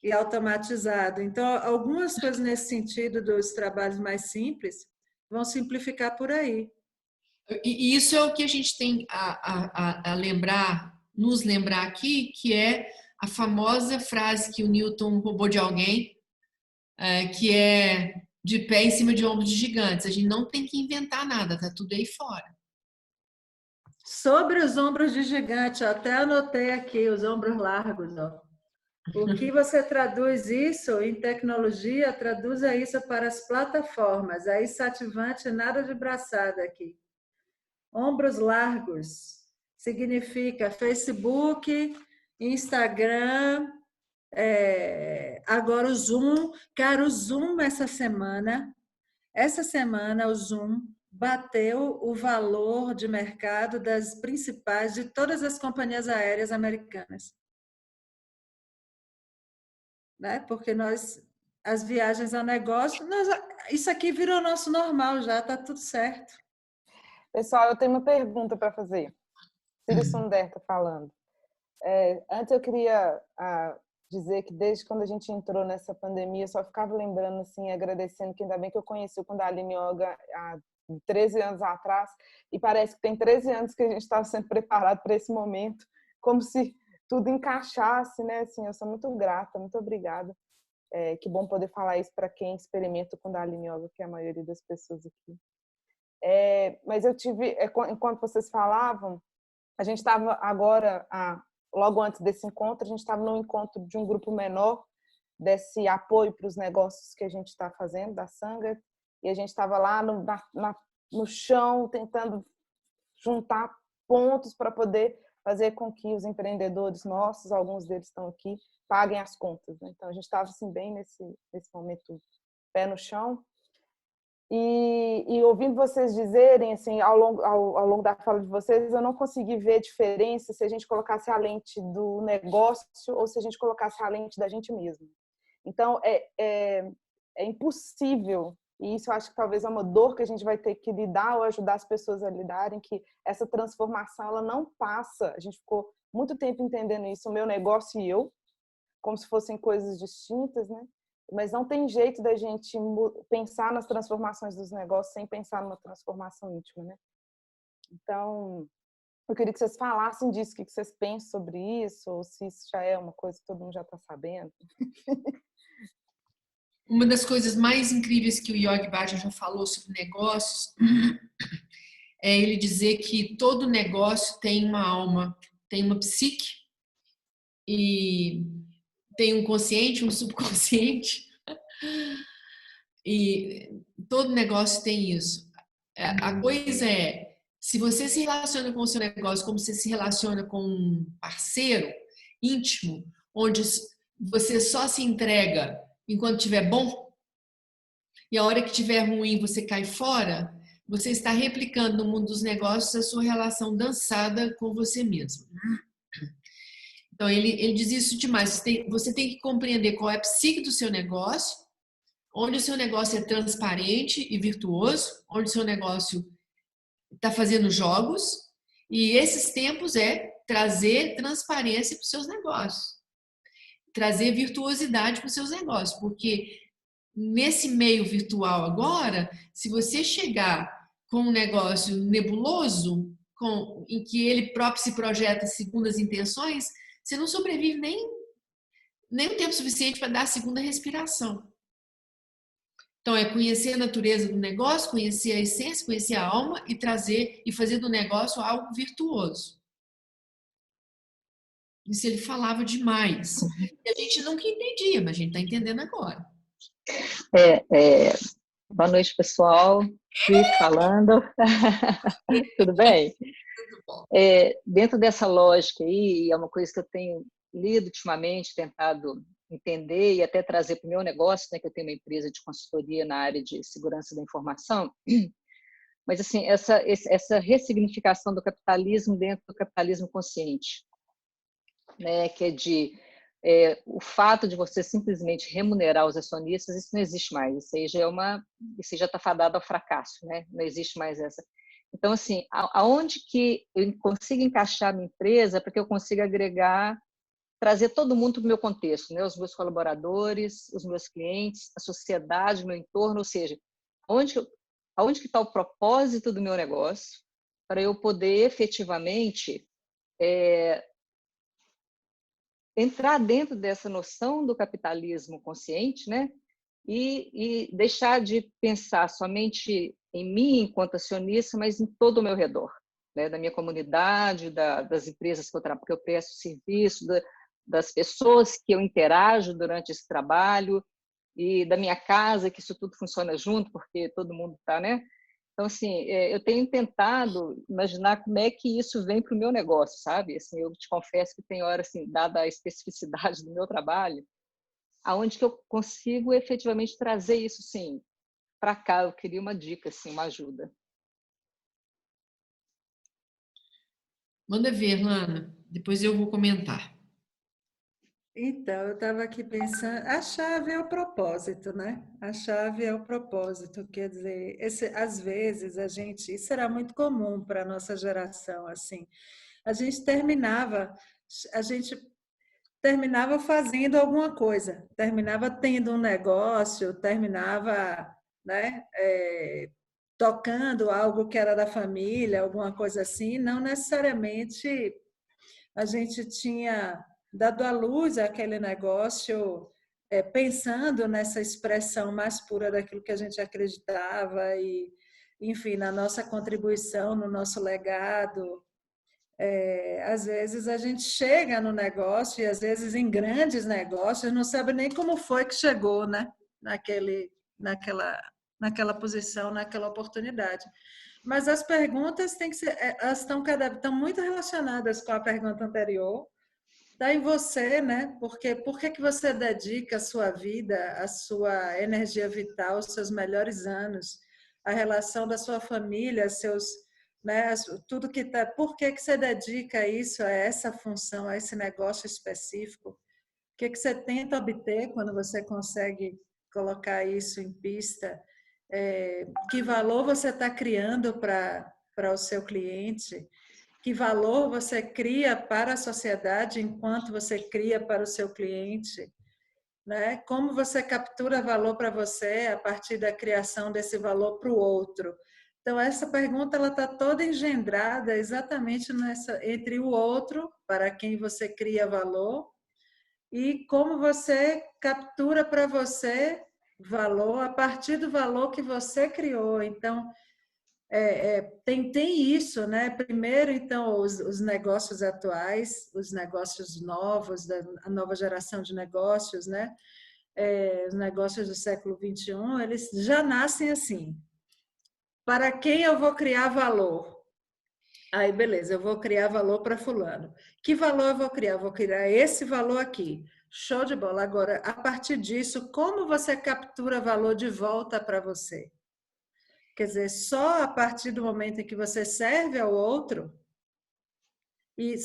e automatizado. Então, algumas coisas nesse sentido dos trabalhos mais simples vão simplificar por aí. E isso é o que a gente tem a lembrar, nos lembrar aqui, que é a famosa frase que o Newton roubou de alguém, que é de pé em cima de ombros de gigantes. A gente não tem que inventar nada, tá tudo aí fora. Sobre os ombros de gigante, eu até anotei aqui os ombros largos. Ó. O que você traduz isso em tecnologia, traduza isso para as plataformas. Aí, Sativante, nada de braçada aqui. Ombros largos significa Facebook, Instagram, agora o Zoom. Cara, o Zoom essa semana o Zoom bateu o valor de mercado das principais, de todas as companhias aéreas americanas. Né? Porque as viagens a negócio, isso aqui virou nosso normal já, está tudo certo. Pessoal, eu tenho uma pergunta para fazer. Círio Sunder está falando. Antes eu queria dizer que desde quando a gente entrou nessa pandemia, eu só ficava lembrando, assim, agradecendo, que ainda bem que eu conheci o Kundalini Yoga há 13 anos atrás, e parece que tem 13 anos que a gente estava sendo preparado para esse momento, como se tudo encaixasse, né? Assim, eu sou muito grata, muito obrigada. Que bom poder falar isso para quem experimenta o Kundalini Yoga, que é a maioria das pessoas aqui. Mas eu tive, enquanto vocês falavam, a gente estava agora, logo antes desse encontro, a gente estava no encontro de um grupo menor, desse apoio para os negócios que a gente está fazendo, da Sangha, e a gente estava lá no chão, tentando juntar pontos para poder fazer com que os empreendedores nossos, alguns deles estão aqui, paguem as contas. Né? Então, a gente estava assim, bem nesse momento, pé no chão. E ouvindo vocês dizerem, assim, ao longo da fala de vocês, eu não consegui ver diferença se a gente colocasse a lente do negócio ou se a gente colocasse a lente da gente mesmo. Então, é impossível, e isso eu acho que talvez é uma dor que a gente vai ter que lidar ou ajudar as pessoas a lidarem, que essa transformação, ela não passa. A gente ficou muito tempo entendendo isso, o meu negócio e eu, como se fossem coisas distintas, né? Mas não tem jeito da gente pensar nas transformações dos negócios sem pensar numa transformação íntima, né? Então, eu queria que vocês falassem disso, o que vocês pensam sobre isso, ou se isso já é uma coisa que todo mundo já está sabendo. Uma das coisas mais incríveis que o Yogi Bhajan já falou sobre negócios é ele dizer que todo negócio tem uma alma, tem uma psique e tem um consciente, um subconsciente, e todo negócio tem isso. A coisa é, se você se relaciona com o seu negócio como você se relaciona com um parceiro íntimo, onde você só se entrega enquanto estiver bom, e a hora que estiver ruim você cai fora, você está replicando no mundo dos negócios a sua relação dançada com você mesmo. Então, ele diz isso demais. Você tem que compreender qual é a psique do seu negócio, onde o seu negócio é transparente e virtuoso, onde o seu negócio está fazendo jogos, e esses tempos é trazer transparência para os seus negócios, trazer virtuosidade para os seus negócios, porque nesse meio virtual agora, se você chegar com um negócio nebuloso, em que ele próprio se projeta segundo as intenções, você não sobrevive nem o tempo suficiente para dar a segunda respiração. Então, é conhecer a natureza do negócio, conhecer a essência, conhecer a alma e trazer e fazer do negócio algo virtuoso. Isso ele falava demais. E a gente nunca entendia, mas a gente está entendendo agora. Boa noite, pessoal. Cris falando. Tudo bem? Dentro dessa lógica aí, é uma coisa que eu tenho lido ultimamente, tentado entender e até trazer para o meu negócio, né, que eu tenho uma empresa de consultoria na área de segurança da informação, mas assim, essa ressignificação do capitalismo dentro do capitalismo consciente, né, que é o fato de você simplesmente remunerar os acionistas, isso não existe mais, isso já está fadado ao fracasso, né? Não existe mais essa. Então, assim, aonde que eu consigo encaixar a minha empresa para que eu consiga agregar, trazer todo mundo para o meu contexto, né? Os meus colaboradores, os meus clientes, a sociedade, o meu entorno, ou seja, aonde que está o propósito do meu negócio para eu poder efetivamente entrar dentro dessa noção do capitalismo consciente, né? E deixar de pensar somente em mim enquanto acionista, mas em todo o meu redor, né? Da minha comunidade, das empresas que eu presto serviço, das pessoas que eu interajo durante esse trabalho e da minha casa, que isso tudo funciona junto, porque todo mundo está, né? Então, assim, eu tenho tentado imaginar como é que isso vem para o meu negócio, sabe? Assim, eu te confesso que tem hora, assim, dada a especificidade do meu trabalho, aonde que eu consigo efetivamente trazer isso, sim, para cá. Eu queria uma dica, assim, uma ajuda. Manda ver, Lana. Depois eu vou comentar. Então, eu estava aqui pensando, a chave é o propósito, né? A chave é o propósito, quer dizer, às vezes isso era muito comum para a nossa geração, assim, a gente terminava fazendo alguma coisa, terminava tendo um negócio, terminava, né, tocando algo que era da família, alguma coisa assim, não necessariamente a gente tinha dado à luz aquele negócio pensando nessa expressão mais pura daquilo que a gente acreditava e, enfim, na nossa contribuição, no nosso legado. Às vezes a gente chega no negócio e às vezes em grandes negócios não sabe nem como foi que chegou, né? Naquela posição, naquela oportunidade. Mas as perguntas elas estão muito relacionadas com a pergunta anterior. Está em você, né? Porque por que você dedica a sua vida, a sua energia vital, os seus melhores anos, a relação da sua família, né? Tudo que tá. Por que você dedica isso a essa função, a esse negócio específico? O que você tenta obter quando você consegue colocar isso em pista? Que valor você está criando para o seu cliente? Que valor você cria para a sociedade enquanto você cria para o seu cliente? Né? Como você captura valor para você a partir da criação desse valor para o outro? Então, essa pergunta está toda engendrada exatamente entre o outro, para quem você cria valor, e como você captura para você valor a partir do valor que você criou. Então, tem isso, né? Primeiro, então, os negócios atuais, os negócios novos, a nova geração de negócios, né? Os negócios do século XXI, eles já nascem assim. para quem eu vou criar valor? Aí, beleza, eu vou criar valor para fulano. Que valor eu vou criar? Eu vou criar esse valor aqui. Show de bola. Agora, a partir disso, como você captura valor de volta para você? Quer dizer, só a partir do momento em que você serve ao outro e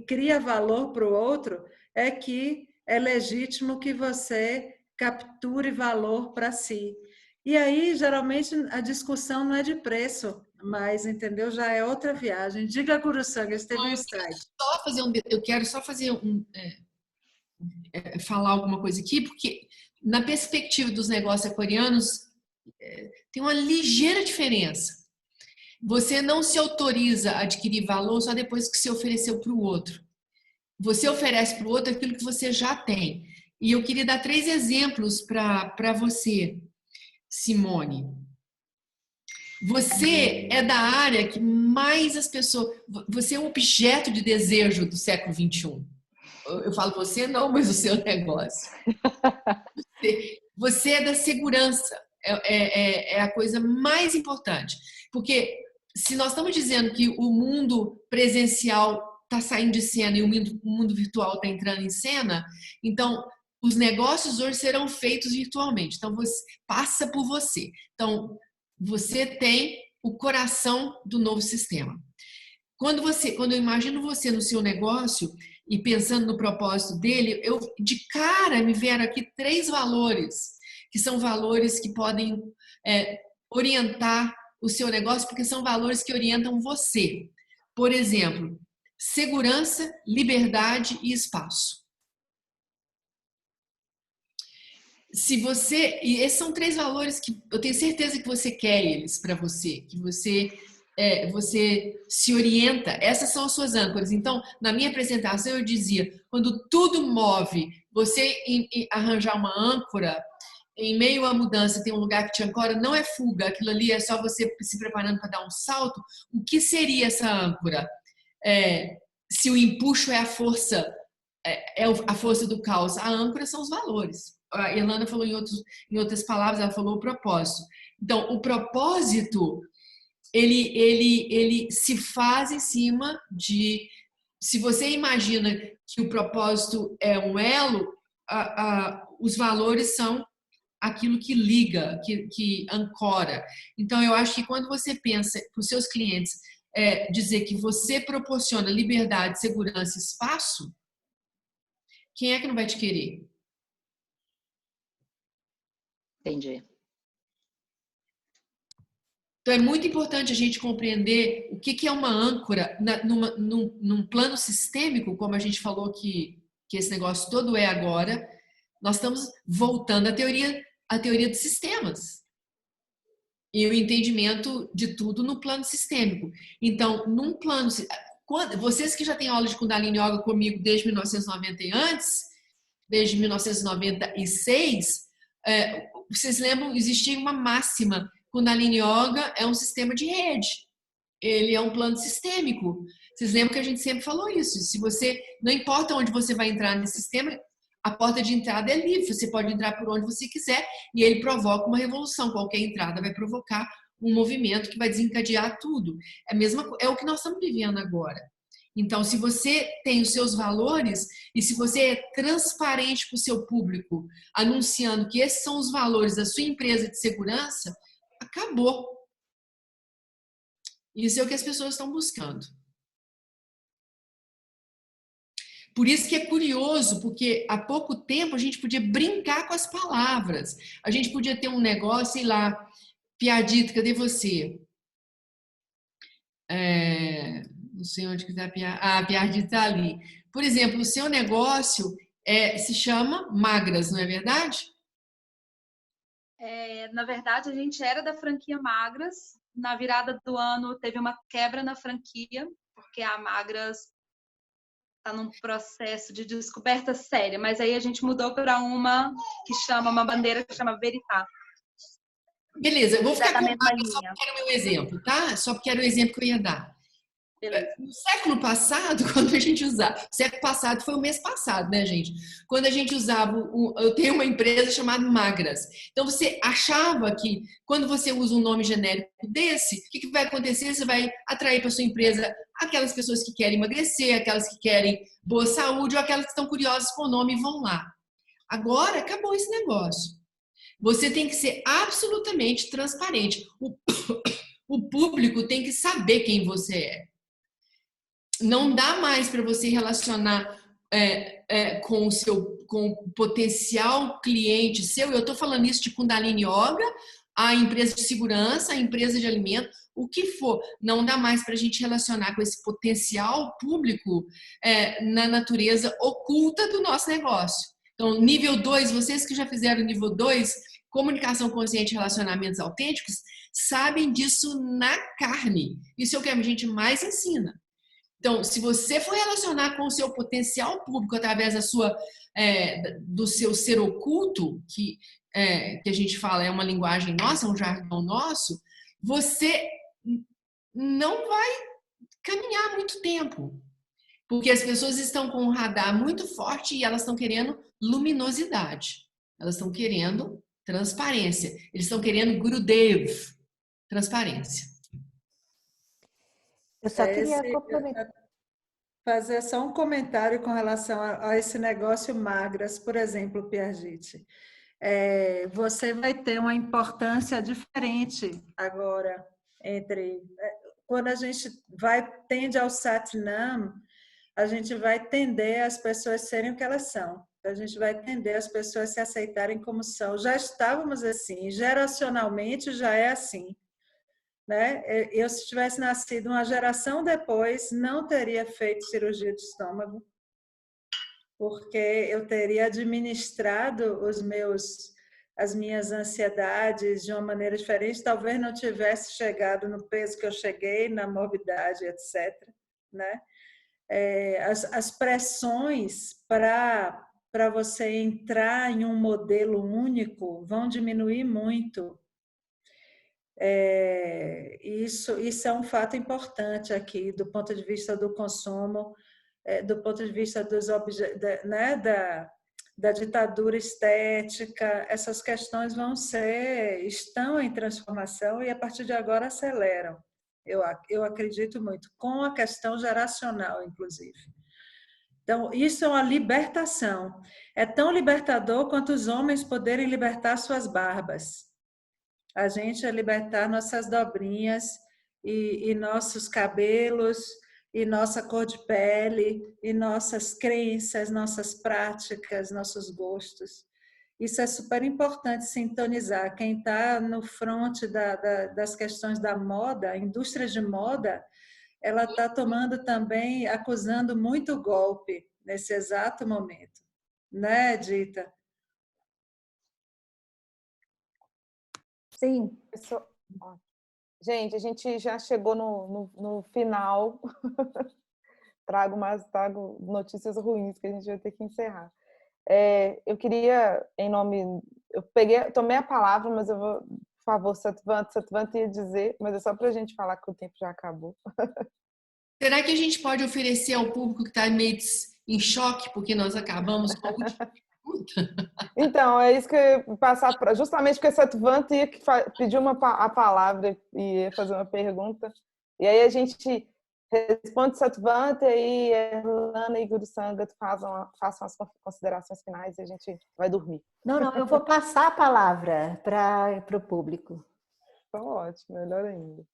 cria valor para o outro, é que é legítimo que você capture valor para si. E aí, geralmente, a discussão não é de preço, mas, entendeu? Já é outra viagem. Diga, Guru Sangas, teve um strike. Eu quero só fazer falar alguma coisa aqui, porque na perspectiva dos negócios aquarianos, tem uma ligeira diferença. Você não se autoriza a adquirir valor só depois que você ofereceu para o outro. Você oferece para o outro aquilo que você já tem. E eu queria dar 3 exemplos para você, Simone. Você é da área que mais as pessoas... Você é um objeto de desejo do século XXI. Eu falo você não, mas o seu negócio. Você é da segurança. É a coisa mais importante. Porque se nós estamos dizendo que o mundo presencial está saindo de cena e o mundo virtual está entrando em cena, então os negócios hoje serão feitos virtualmente. Então passa por você. Então você tem o coração do novo sistema. Quando eu imagino você no seu negócio e pensando no propósito dele, de cara me vieram aqui 3 valores, que são valores que podem orientar o seu negócio, porque são valores que orientam você. Por exemplo, segurança, liberdade e espaço. E esses são 3 valores que eu tenho certeza que você quer eles para você, que você se orienta, essas são as suas âncoras. Então, na minha apresentação eu dizia, quando tudo move, você arranjar uma âncora, em meio à mudança tem um lugar que te ancora, não é fuga, aquilo ali é só você se preparando para dar um salto. O que seria essa âncora? Se o empuxo é a força do caos, a âncora são os valores. A Irlanda falou em outras palavras, ela falou o propósito. Então, o propósito, ele se faz em cima de... Se você imagina que o propósito é um elo, os valores são aquilo que liga, que ancora. Então, eu acho que quando você pensa para os seus clientes dizer que você proporciona liberdade, segurança e espaço, quem é que não vai te querer? Entendi. Então, é muito importante a gente compreender o que é uma âncora num plano sistêmico, como a gente falou que esse negócio todo é agora. Nós estamos voltando à teoria dos sistemas e o entendimento de tudo no plano sistêmico. Então, num plano... Vocês que já têm aula de Kundalini Yoga comigo desde 1990 e antes, desde 1996, vocês lembram, existia uma máxima: Kundalini Yoga é um sistema de rede, ele é um plano sistêmico. Vocês lembram que a gente sempre falou isso? Se você, não importa onde você vai entrar nesse sistema, a porta de entrada é livre, você pode entrar por onde você quiser e ele provoca uma revolução. Qualquer entrada vai provocar um movimento que vai desencadear tudo. É o que nós estamos vivendo agora. Então, se você tem os seus valores e se você é transparente para o seu público, anunciando que esses são os valores da sua empresa de segurança, acabou. Isso é o que as pessoas estão buscando. Por isso que é curioso, porque há pouco tempo a gente podia brincar com as palavras. A gente podia ter um negócio, sei lá, Piadita, cadê você? Não sei onde que está a Piadita está ali. Por exemplo, o seu negócio se chama Magras, não é verdade? Na verdade, a gente era da franquia Magras. Na virada do ano, teve uma quebra na franquia, porque a Magras está num processo de descoberta séria. Mas aí a gente mudou para uma bandeira que chama Veritá. Beleza, eu vou ficar com Magras só porque era o meu exemplo, tá? Só porque era o exemplo que eu ia dar. Beleza. No século passado, quando a gente usava... Século passado foi o mês passado, né, gente? Quando a gente usava... Eu tenho uma empresa chamada Magras. Então, você achava que quando você usa um nome genérico desse, o que vai acontecer? Você vai atrair para sua empresa aquelas pessoas que querem emagrecer, aquelas que querem boa saúde, ou aquelas que estão curiosas com o nome e vão lá. Agora, acabou esse negócio. Você tem que ser absolutamente transparente. O público tem que saber quem você é. Não dá mais para você relacionar com o potencial cliente seu. Eu estou falando isso de Kundalini Yoga, a empresa de segurança, a empresa de alimento, o que for. Não dá mais para a gente relacionar com esse potencial público na natureza oculta do nosso negócio. Então, nível 2, vocês que já fizeram nível 2, comunicação consciente e relacionamentos autênticos, sabem disso na carne. Isso é o que a gente mais ensina. Então, se você for relacionar com o seu potencial público através do seu ser oculto, que a gente fala é uma linguagem nossa, um jargão nosso, você não vai caminhar muito tempo. Porque as pessoas estão com um radar muito forte e elas estão querendo luminosidade. Elas estão querendo transparência. Eles estão querendo Gurudev, transparência. Eu só queria complementar. Fazer só um comentário com relação a esse negócio Magras, por exemplo, Piaget. Você vai ter uma importância diferente agora entre... Quando a gente tende ao Satnam, a gente vai tender as pessoas serem o que elas são. A gente vai tender as pessoas se aceitarem como são. Já estávamos assim, geracionalmente já é assim. Né? Eu, se tivesse nascido uma geração depois, não teria feito cirurgia de estômago, porque eu teria administrado as minhas ansiedades de uma maneira diferente, talvez não tivesse chegado no peso que eu cheguei, na morbidade, etc. Né? As pressões para você entrar em um modelo único vão diminuir muito. Isso é um fato importante aqui, do ponto de vista do consumo, do ponto de vista da ditadura estética. Essas questões estão em transformação e a partir de agora aceleram. Eu acredito muito, com a questão geracional, inclusive. Então, isso é uma libertação. É tão libertador quanto os homens poderem libertar suas barbas. A gente libertar nossas dobrinhas e nossos cabelos, e nossa cor de pele, e nossas crenças, nossas práticas, nossos gostos. Isso é super importante sintonizar. Quem está no fronte das questões da moda, a indústria de moda, ela está tomando também, acusando muito golpe nesse exato momento. Né, Dita? Sim. Gente, a gente já chegou no final. Trago notícias ruins que a gente vai ter que encerrar. Eu queria, em nome... tomei a palavra, mas eu vou... Por favor, Satvanta ia dizer, mas é só para a gente falar que o tempo já acabou. Será que a gente pode oferecer ao público que está meio em choque, porque nós acabamos com a última pergunta? Então, é isso que eu ia passar para... Justamente porque a Satvanta ia pedir a palavra e ia fazer uma pergunta. E aí a gente responde Satvanta e Erlana e Guru Sangat façam as considerações finais e a gente vai dormir. Não, eu vou passar a palavra para o público. Então, ótimo, melhor ainda.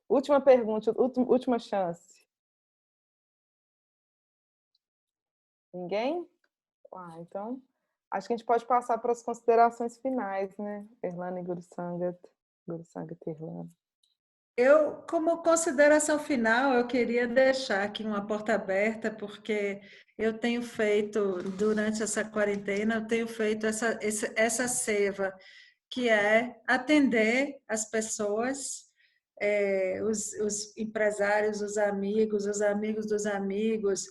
Última pergunta, última chance. Ninguém? Então, acho que a gente pode passar para as considerações finais, né? Erlana e Guru Sangat e Erlana. Eu, como consideração final, eu queria deixar aqui uma porta aberta, porque eu tenho feito, durante essa quarentena, eu tenho feito essa seva, que é atender as pessoas, os empresários, os amigos dos amigos,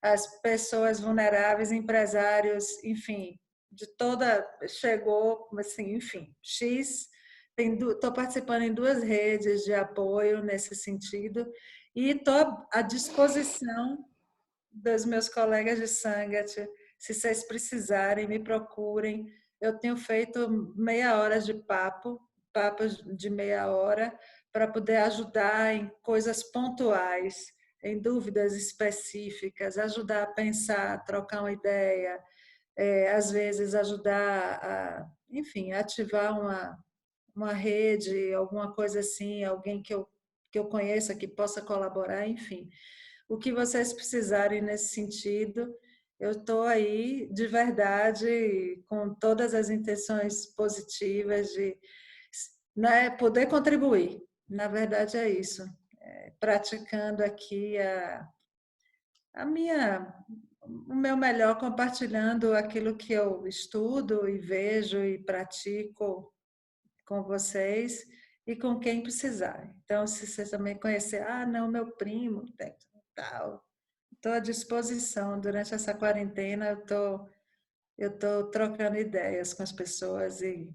as pessoas vulneráveis, empresários, enfim, chegou, assim, enfim, X estou participando em 2 redes de apoio nesse sentido e estou à disposição dos meus colegas de Sangat. Se vocês precisarem, me procurem. Eu tenho feito meia hora de papos de meia hora, para poder ajudar em coisas pontuais, em dúvidas específicas, ajudar a pensar, trocar uma ideia, às vezes ajudar a, enfim, ativar uma rede, alguma coisa assim, alguém que eu conheça que possa colaborar, enfim. O que vocês precisarem nesse sentido, eu estou aí de verdade, com todas as intenções positivas de, né, poder contribuir. Na verdade é isso. Praticando aqui o meu melhor, compartilhando aquilo que eu estudo e vejo e pratico com vocês e com quem precisar. Então, se vocês também conhecerem, não, meu primo, tal, estou à disposição. Durante essa quarentena, eu tô trocando ideias com as pessoas e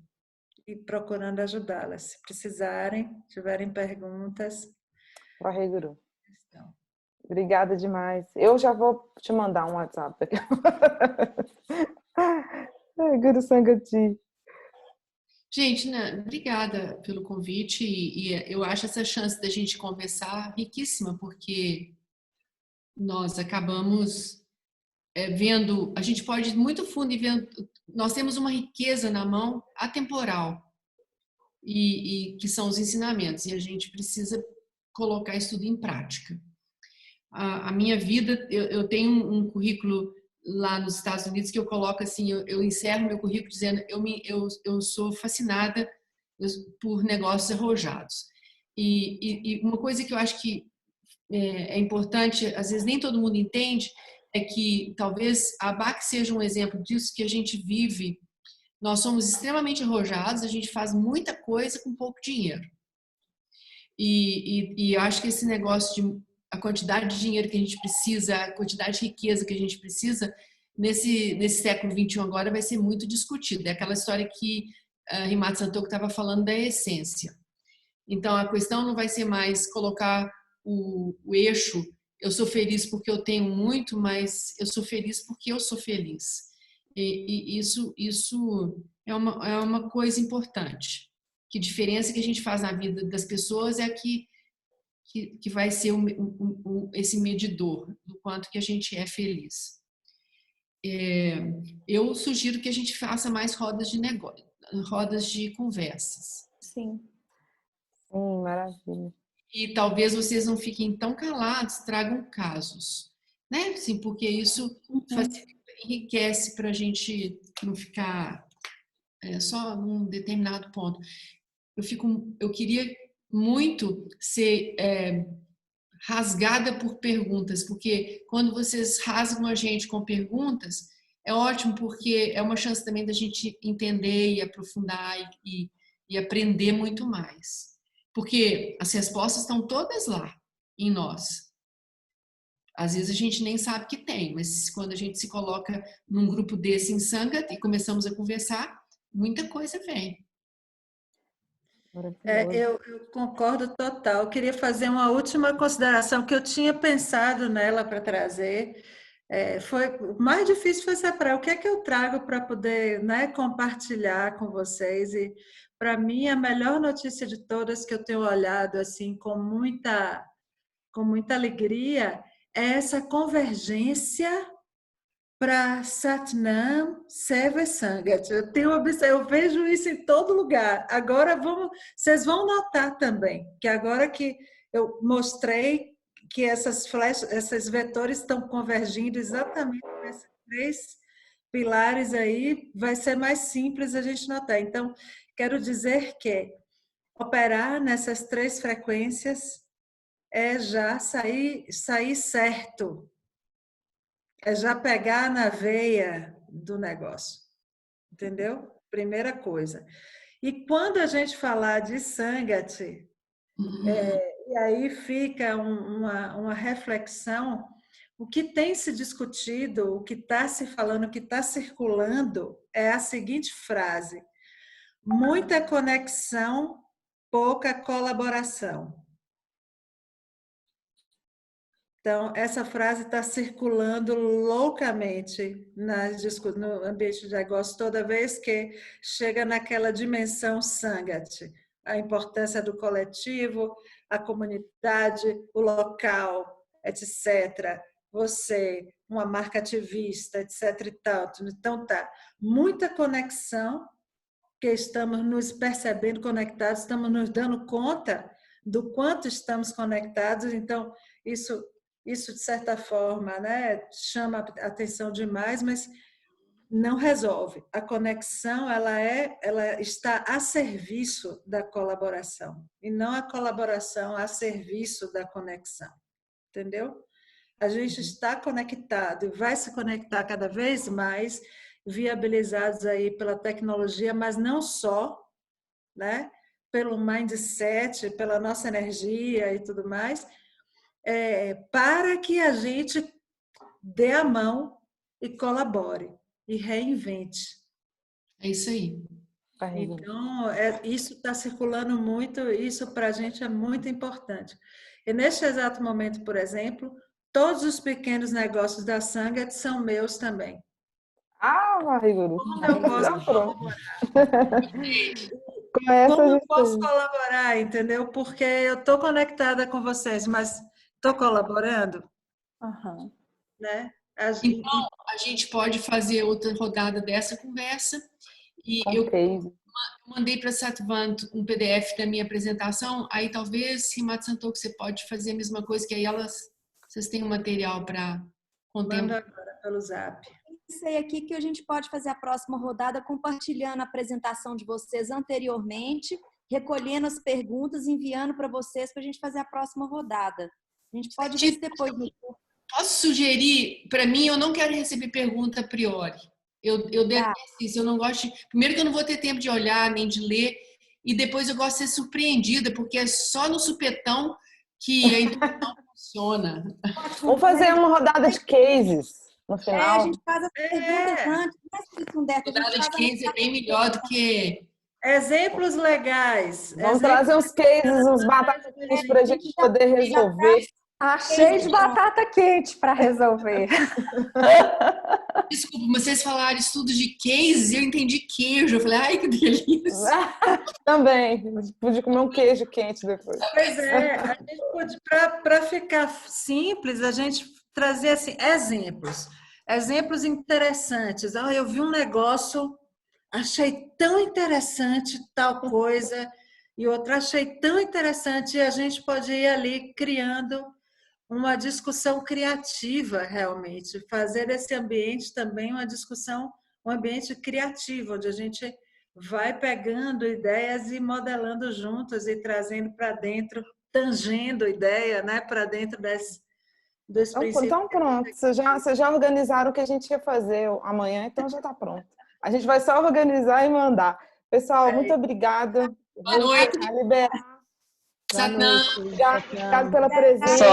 procurando ajudá-las. Se precisarem, tiverem perguntas. Corre, Guru. Obrigada demais. Eu já vou te mandar um WhatsApp. Guru Sangati. Gente, né, obrigada pelo convite e eu acho essa chance da gente conversar riquíssima, porque nós acabamos vendo, a gente pode ir muito fundo e vendo, nós temos uma riqueza na mão atemporal e que são os ensinamentos, e a gente precisa colocar isso tudo em prática. A minha vida, eu tenho um currículo lá nos Estados Unidos que eu coloco assim, eu encerro meu currículo dizendo eu sou fascinada por negócios arrojados. E uma coisa que eu acho que é importante, às vezes nem todo mundo entende, é que talvez a ABAC seja um exemplo disso que a gente vive. Nós somos extremamente arrojados, a gente faz muita coisa com pouco dinheiro. E eu acho que esse negócio de a quantidade de dinheiro que a gente precisa, a quantidade de riqueza que a gente precisa, nesse século XXI agora vai ser muito discutido. É aquela história que a Himata Santoku estava falando da essência. Então, a questão não vai ser mais colocar o eixo, eu sou feliz porque eu tenho muito, mas eu sou feliz porque eu sou feliz. E isso é uma coisa importante. Que diferença que a gente faz na vida das pessoas é que vai ser esse medidor do quanto que a gente é feliz. Eu sugiro que a gente faça mais rodas de negócio, rodas de conversas. Sim. Sim, maravilha. E talvez vocês não fiquem tão calados, tragam casos, né? Sim, porque isso enriquece para a gente não ficar só num determinado ponto. Eu queria muito ser rasgada por perguntas, porque quando vocês rasgam a gente com perguntas, é ótimo, porque é uma chance também da gente entender e aprofundar e aprender muito mais. Porque as respostas estão todas lá, em nós. Às vezes a gente nem sabe que tem, mas quando a gente se coloca num grupo desse em Sangat e começamos a conversar, muita coisa vem. Eu concordo total. Eu queria fazer uma última consideração que eu tinha pensado nela para trazer. O mais difícil foi separar o que é que eu trago para poder, né, compartilhar com vocês. E para mim a melhor notícia de todas que eu tenho olhado assim com muita alegria é essa convergência para Satnam, Seva e Sangat. Eu vejo isso em todo lugar. Agora vocês vão notar também que agora que eu mostrei que essas flechas, esses vetores estão convergindo exatamente para esses 3 pilares aí, vai ser mais simples a gente notar. Então, quero dizer que operar nessas 3 frequências é já sair certo. É já pegar na veia do negócio, entendeu? Primeira coisa. E quando a gente falar de Sangat, e aí fica uma reflexão, o que tem se discutido, o que está se falando, o que está circulando é a seguinte frase: muita conexão, pouca colaboração. Então, essa frase está circulando loucamente no ambiente de negócio toda vez que chega naquela dimensão Sangat, a importância do coletivo, a comunidade, o local, etc. Você, uma marca ativista, etc. e tanto. Então, tá, muita conexão, que estamos nos percebendo conectados, estamos nos dando conta do quanto estamos conectados. Então, isso de certa forma, né, chama a atenção demais, mas não resolve. A conexão ela está a serviço da colaboração e não a colaboração a serviço da conexão, entendeu? A gente está conectado e vai se conectar cada vez mais, viabilizados aí pela tecnologia, mas não só, né? Pelo mindset, pela nossa energia e tudo mais, para que a gente dê a mão e colabore e reinvente. É isso aí. Então, isso está circulando muito, isso para a gente é muito importante. E neste exato momento, por exemplo, todos os pequenos negócios da Sangat são meus também. Ah, Mariguru. Como eu posso colaborar? Como eu posso colaborar, entendeu? Porque eu estou conectada com vocês, mas estou colaborando, né? Então, a gente pode fazer outra rodada dessa conversa. E eu mandei para a Satvant um PDF da minha apresentação. Aí talvez, Himat Santoki, você pode fazer a mesma coisa, que aí vocês têm um material para Manda agora pelo Zap. Sei aqui que a gente pode fazer a próxima rodada compartilhando a apresentação de vocês anteriormente, recolhendo as perguntas, enviando para vocês para a gente fazer a próxima rodada. A gente pode ver isso depois. Posso sugerir? Para mim, eu não quero receber pergunta a priori. Eu detesto isso. Eu não gosto. Primeiro que eu não vou ter tempo de olhar nem de ler, e depois eu gosto de ser surpreendida, porque é só no supetão que a intuição funciona. Vamos fazer uma rodada de cases. No final. A gente faz as perguntas antes. Rodada de cases é bem melhor do que... Exemplos legais. Vamos trazer uns cases, uns batatas quentes para a gente poder resolver. Cheio de batata quente para resolver. Desculpa, mas vocês falaram estudo de case, eu entendi queijo. Eu falei, ai, que delícia. Também. Podia comer um queijo quente depois. Pois é, a gente pode, para ficar simples, a gente trazer assim, exemplos interessantes. Eu vi um negócio, achei tão interessante tal coisa, e outra achei tão interessante, e a gente pode ir ali criando uma discussão criativa, realmente. Fazer desse ambiente também uma discussão, um ambiente criativo, onde a gente vai pegando ideias e modelando juntas e trazendo para dentro, tangendo ideia, né, para dentro dos princípios. Então pronto, vocês já organizaram o que a gente ia fazer amanhã, então já está pronto. A gente vai só organizar e mandar. Pessoal, muito obrigada. Boa noite. Obrigada pela presença.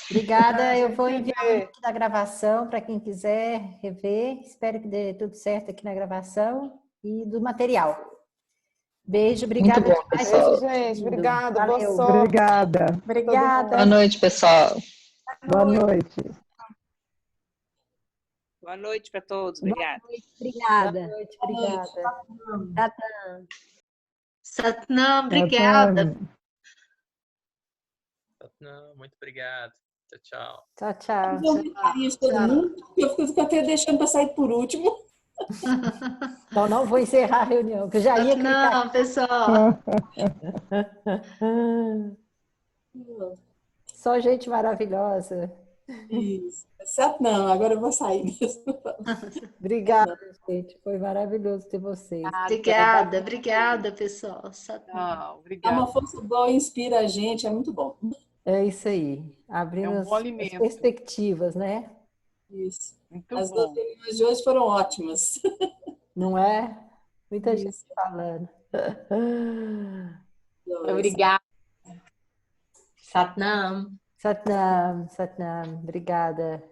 Obrigada. Eu vou enviar o link da gravação para quem quiser rever. Espero que dê tudo certo aqui na gravação e do material. Beijo, obrigada. Muito bom, pessoal. Beijo, gente. Obrigada. Valeu. Boa sorte. Obrigada. Boa noite, pessoal. Boa noite. Boa noite para todos. Obrigada. Obrigada. Boa noite, obrigada. Satnam, obrigada. Satnam, muito obrigado. Tchau, tchau. Tchau, Eu fico até deixando para sair por último. Então não vou encerrar a reunião, que eu já ia clicar. Não, pessoal. Só gente maravilhosa. Isso. Satnam, agora eu vou sair mesmo. Obrigada, gente. Foi maravilhoso ter vocês. Obrigada, pessoal. Satnam, é uma força boa, inspira a gente, é muito bom. É isso aí. Abrindo as perspectivas, né? Isso. As duas reuniões de hoje foram ótimas. Não é? Muita gente falando. Obrigada. Satnam. Satnam. Obrigada.